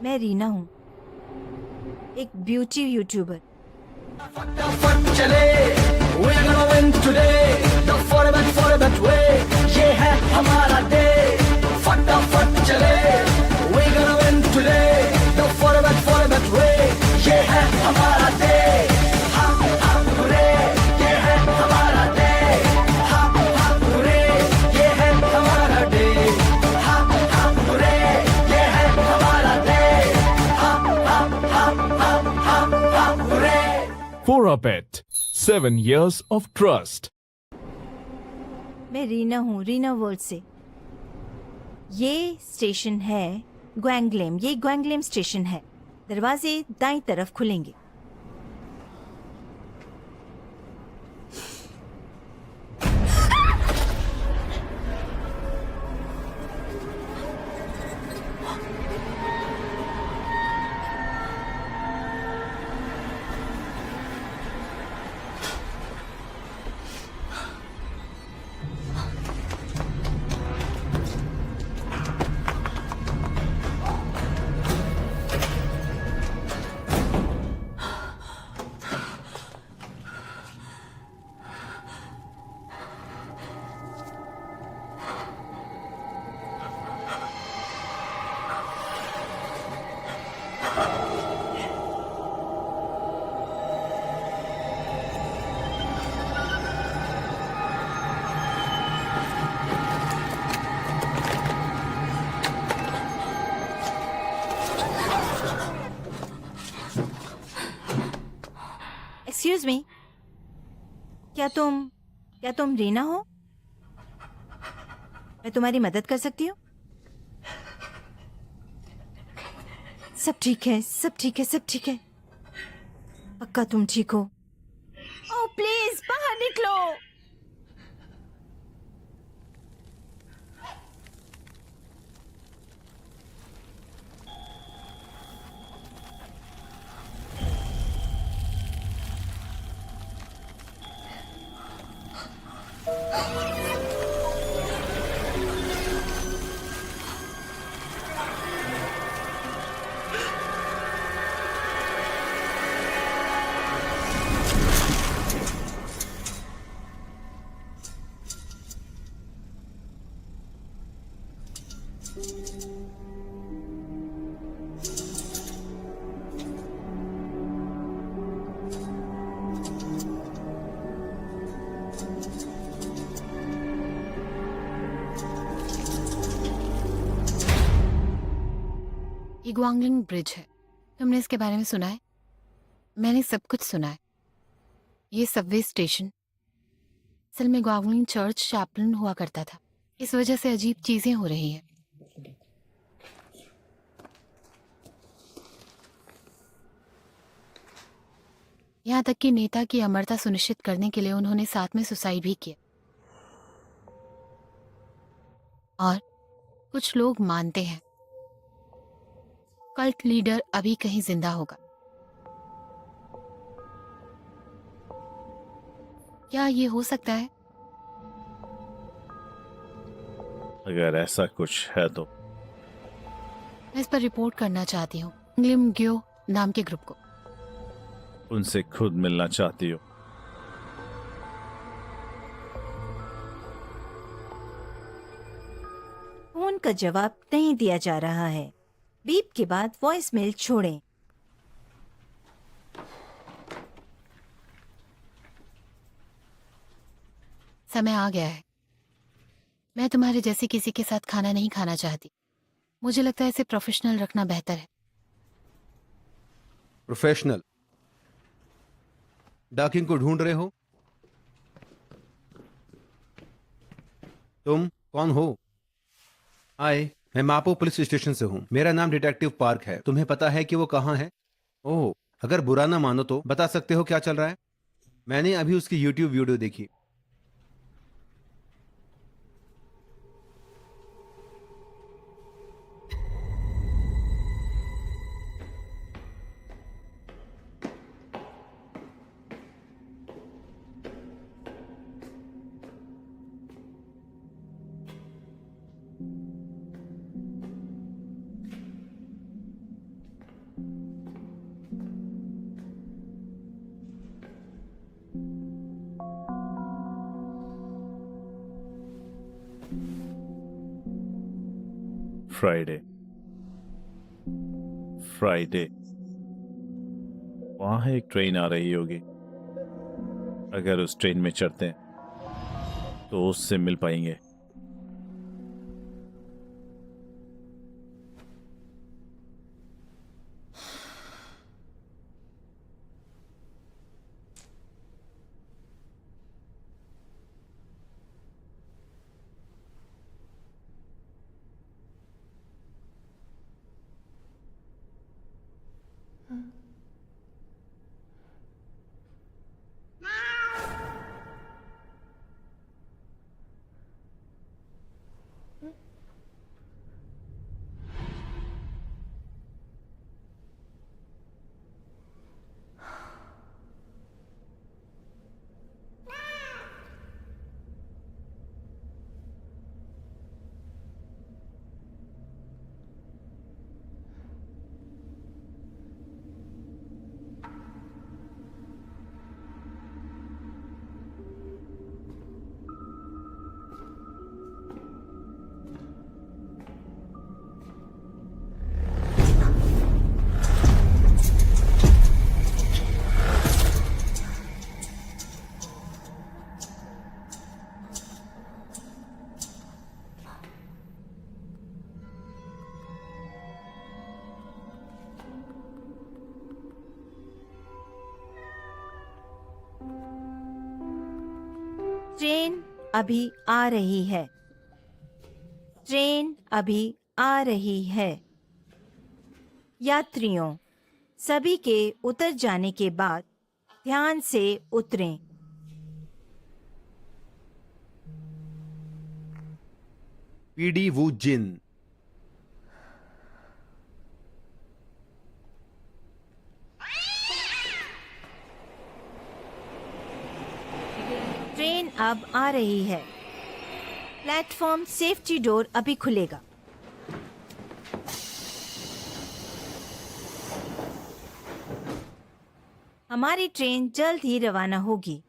मैं रीना हूँ, एक ब्यूटी यूट्यूबर। फटाफट चले, we're gonna win today, the format way, ये है हमारा day। फटाफट चले, we're gonna win today, the format way, ये है हमारा day। हम रे, ये है हमारा day। हम रे, ये है हमारा day। हम रे, ये है हमारा day। हम रे। For a bet, 7 years of trust. मैं रीना हूँ, रीना वर्ल्ड से। ये स्टेशन है ग्वांगलेम, ये ग्वांगलेम स्टेशन है। दरवाजे दाईं तरफ खुलेंगे। क्या तुम रीना हो? मैं तुम्हारी मदद कर सकती हूँ? सब ठीक है, सब ठीक है, सब ठीक है। पक्का तुम ठीक हो? ओह प्लीज बाहर निकलो। ये ग्वांगलिंग ब्रिज है। तुमने इसके बारे में सुना है? मैंने सब कुछ सुना है। ये सबवे स्टेशन असल में ग्वांगलिंग चर्च चैपलन हुआ करता था। इस वजह से अजीब चीजें हो रही हैं। यहाँ तक कि नेता की अमरता सुनिश्चित करने के लिए उन्होंने साथ में सुसाइड भी किया। और कुछ लोग मानते हैं कल्ट लीडर अभी कहीं जिंदा होगा। क्या ये हो सकता है? अगर ऐसा कुछ है तो मैं इस पर रिपोर्ट करना चाहती हूँ ग्लिम ग्यो नाम के ग्रुप को। उनसे खुद मिलना चाहती हो? फोन का जवाब नहीं दिया जा रहा है। बीप के बाद वॉइस मेल छोड़ें। समय आ गया है। मैं तुम्हारे जैसे किसी के साथ खाना नहीं खाना चाहती। मुझे लगता है इसे प्रोफेशनल रखना बेहतर है। प्रोफेशनल? डाकिंग को ढूंढ रहे हो? तुम कौन हो? हाय, मैं मापो पुलिस स्टेशन से हूँ। मेरा नाम डिटेक्टिव पार्क है। तुम्हें पता है कि वो कहाँ है? ओह, अगर बुरा ना मानो तो बता सकते हो क्या चल रहा है? मैंने अभी उसकी यूट्यूब वीडियो देखी। फ्राइडे फ्राइडे वहां एक ट्रेन आ रही होगी। अगर उस ट्रेन में चढ़ते हैं तो उससे मिल पाएंगे। अभी आ रही है। ट्रेन अभी आ रही है। यात्रियों, सभी के उतर जाने के बाद ध्यान से उतरें। पीडी वू जिन। ट्रेन अब आ रही है। प्लेटफॉर्म सेफ्टी डोर अभी खुलेगा। हमारी ट्रेन जल्द ही रवाना होगी।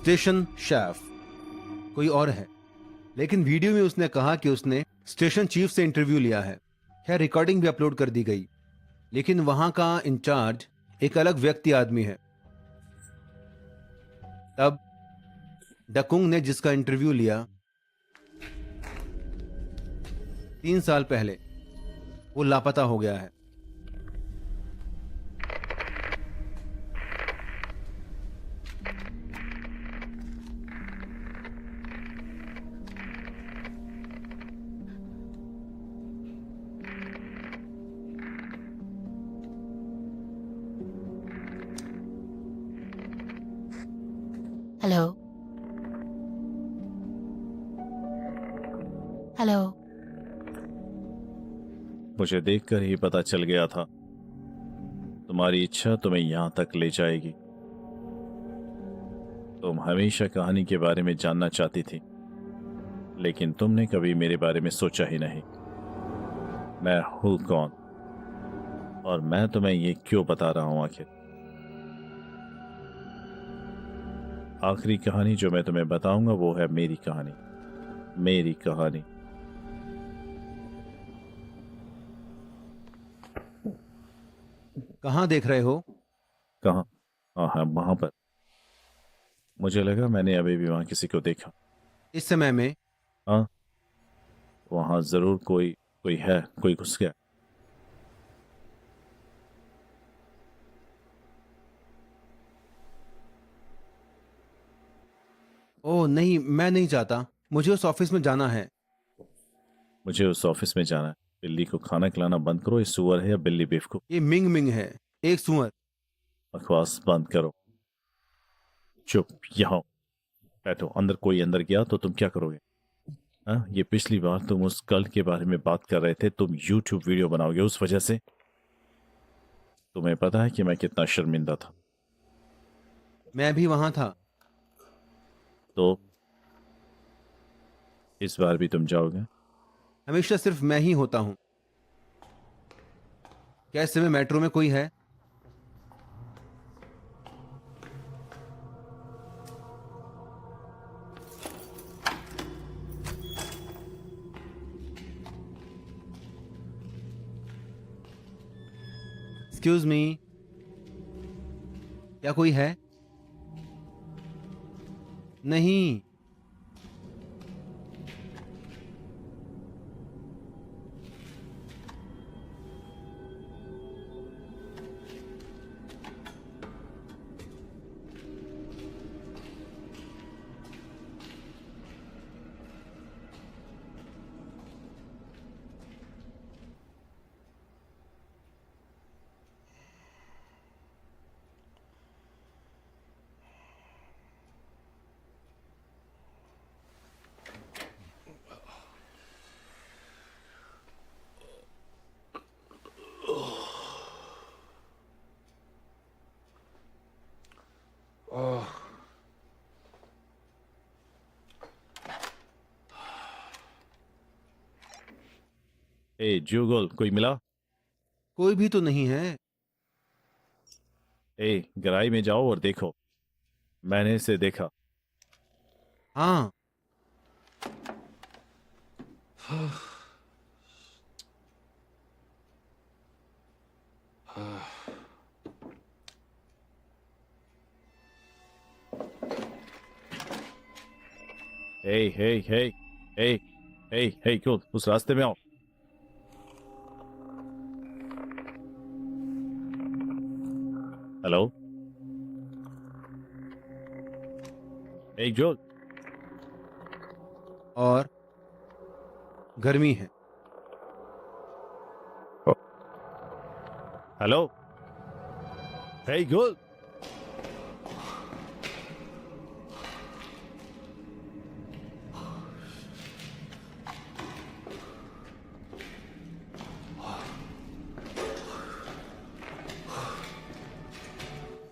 स्टेशन शेफ कोई और है, लेकिन वीडियो में उसने कहा कि उसने स्टेशन चीफ से इंटरव्यू लिया है। खैर, रिकॉर्डिंग भी अपलोड कर दी गई, लेकिन वहां का इंचार्ज एक अलग व्यक्ति आदमी है। तब डकुंग ने जिसका इंटरव्यू लिया 3 साल पहले, वो लापता हो गया है। Hello hello. मुझे देखकर ही पता चल गया था तुम्हारी इच्छा तुम्हें यहां तक ले जाएगी। तुम हमेशा कहानी के बारे में जानना चाहती थी, लेकिन तुमने कभी मेरे बारे में सोचा ही नहीं। मैं हूं कौन और मैं तुम्हें ये क्यों बता रहा हूं आखिर? आखिरी कहानी जो मैं तुम्हें बताऊंगा वो है मेरी कहानी। मेरी कहानी। कहाँ देख रहे हो? कहाँ? हाँ, वहां पर। मुझे लगा मैंने अभी भी वहां किसी को देखा। इस समय में? हाँ, वहां जरूर कोई है, कोई घुस गया। ओह नहीं, मैं नहीं चाहता। मुझे उस ऑफिस में जाना है। मुझे उस ऑफिस में जाना है। बिल्ली को खाना खिलाना बंद करो। ये सुअर है या बिल्ली बेवकूफ? ये मिंग मिंग है, एक सुअर। बकवास बंद करो। चुप, यहाँ बैठो। अंदर कोई अंदर गया तो तुम क्या करोगे? हाँ, ये पिछली बार तुम उस कल के बारे में बात कर रहे थे। तुम YouTube वीडियो बनाओगे उस वजह से? तुम्हें पता है कि मैं कितना शर्मिंदा था। मैं भी वहां था। तो इस बार भी तुम जाओगे? हमेशा सिर्फ मैं ही होता हूं। क्या इस समय मेट्रो में कोई है? एक्सक्यूज मी, क्या कोई है? नहीं। ए जुगल, कोई मिला? कोई भी तो नहीं है। ए, गहराई में जाओ और देखो। मैंने इसे देखा। हाँ। हे हे हे हे हे हे, क्यों उस रास्ते में आओ। हेलो, हे जो। और गर्मी है। हेलो, हे गुल।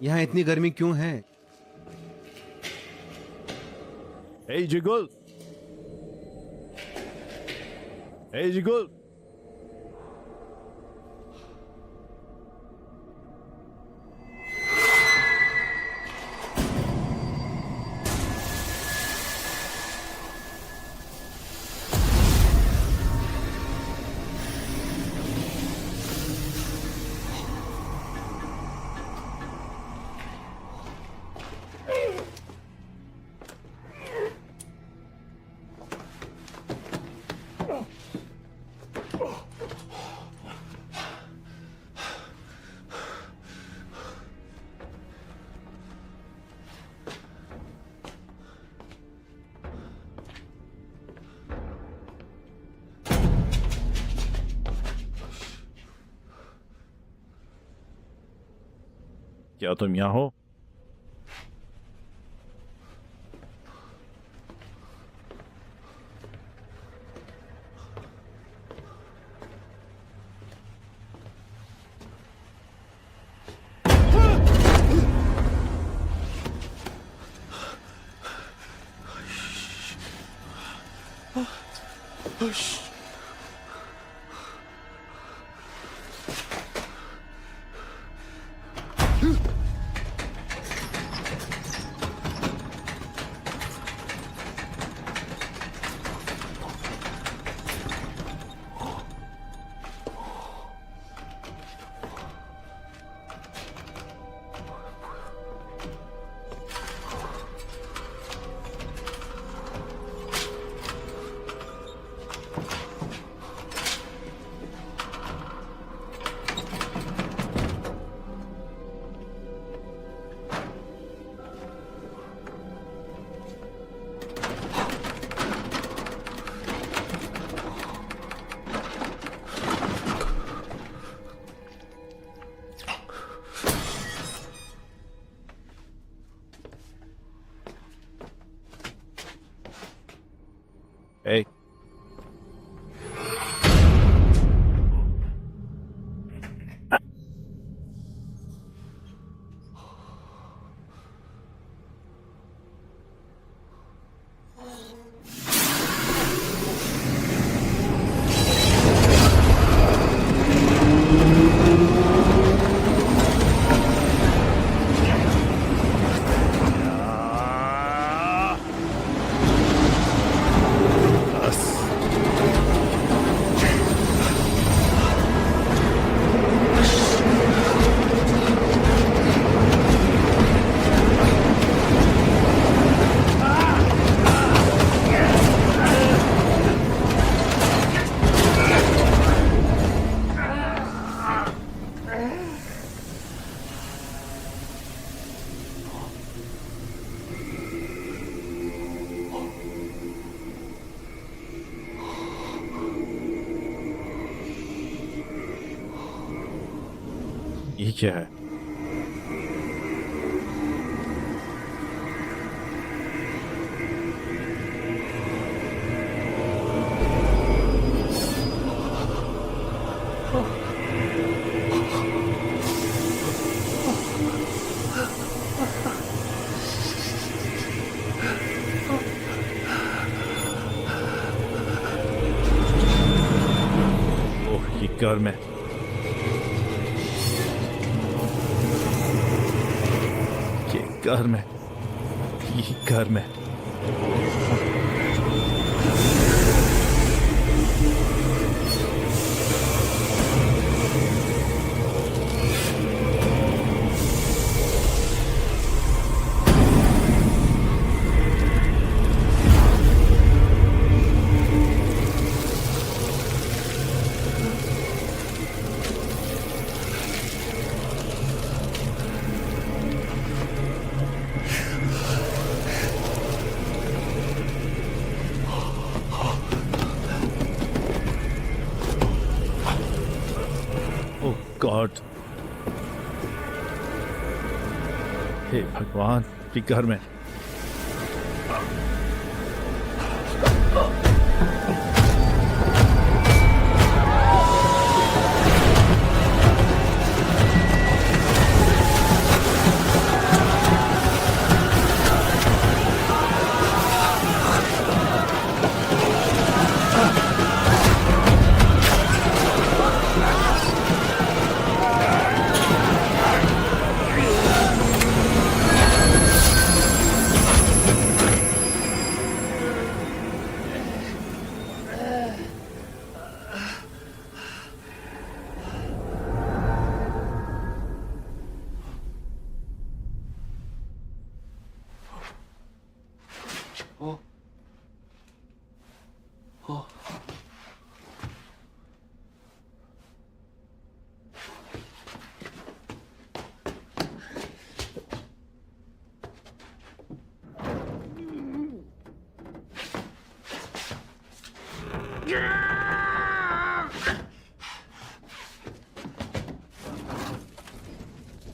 यहाँ इतनी गर्मी क्यों है? हे जिगुल, हे जिगुल। क्या तुम यहाँ हो? Hey. ये क्या है? ओह, ये गर्म है। घर में, ये घर में। गॉड, हे भगवान, ये घर में।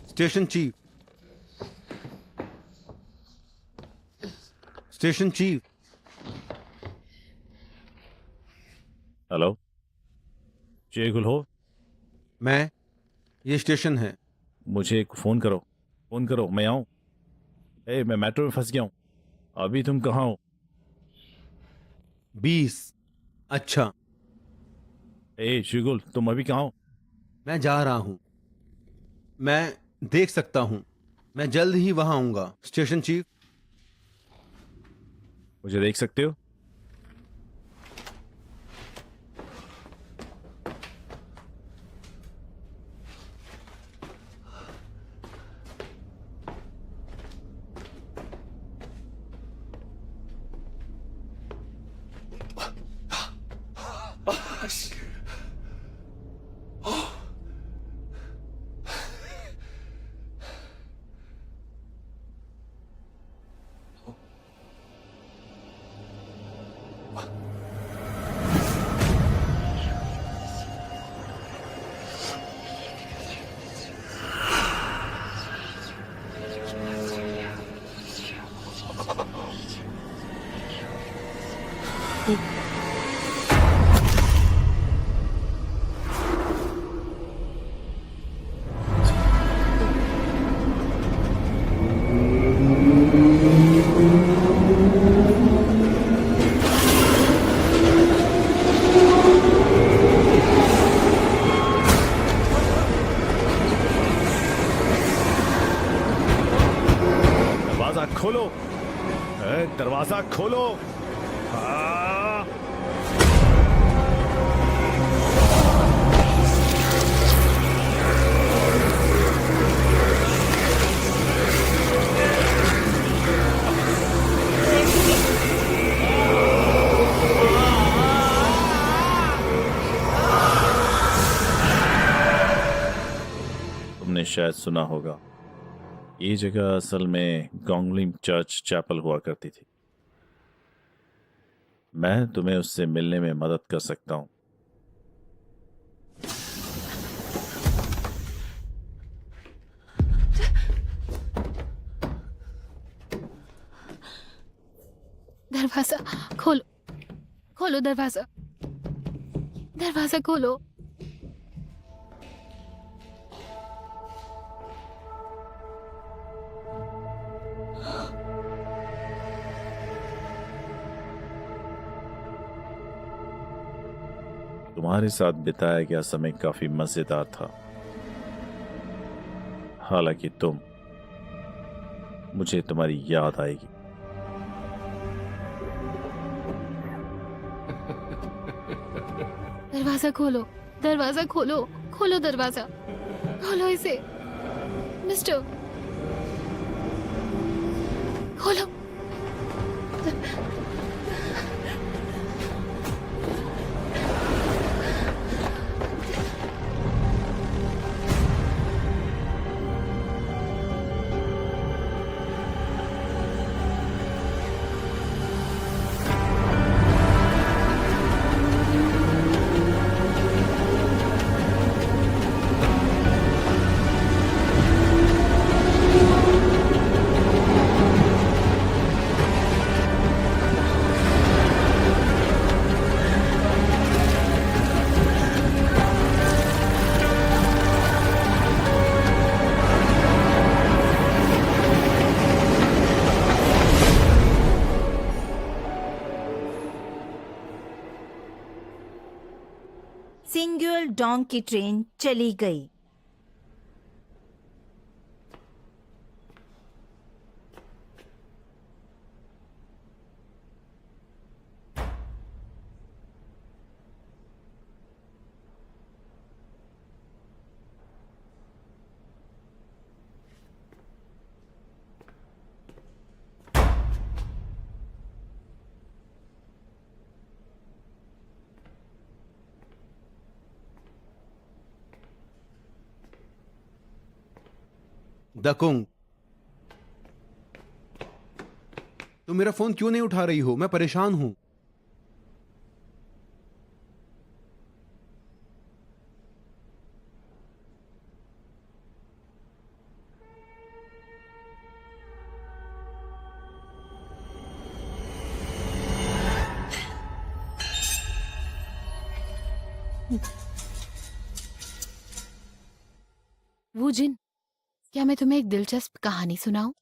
Station chief, station chief. Hello, जय गुल हो? मैं, ये स्टेशन है। मुझे एक फोन करो, मैं आऊं। मैं मेट्रो में फंस गया हूं। अभी तुम कहाँ हो? 20। अच्छा, शिगुल, तुम अभी कहाँ हो? मैं जा रहा हूं। मैं देख सकता हूं। मैं जल्द ही वहां आऊंगा। Station chief. मुझे देख सकते हो? दरवाजा खोलो, दरवाजा खोलो। हाँ। तुमने शायद सुना होगा, ये जगह असल में गोंगलिम चर्च चैपल हुआ करती थी। मैं तुम्हें उससे मिलने में मदद कर सकता हूं। दरवाजा खोलो, खोलो दरवाजा, दरवाजा खोलो। तुम्हारे साथ बिताया गया समय काफी मजेदार था। हालांकि मुझे तुम्हारी याद आएगी। दरवाजा खोलो, दरवाजा खोलो, खोलो दरवाजा, खोलो इसे मिस्टर, खोलो। सिंगुअल डोंग की ट्रेन चली गई। दकुंग, तुम मेरा फोन क्यों नहीं उठा रही हो? मैं परेशान हूं। वो जिन, क्या मैं तुम्हें एक दिलचस्प कहानी सुनाऊं?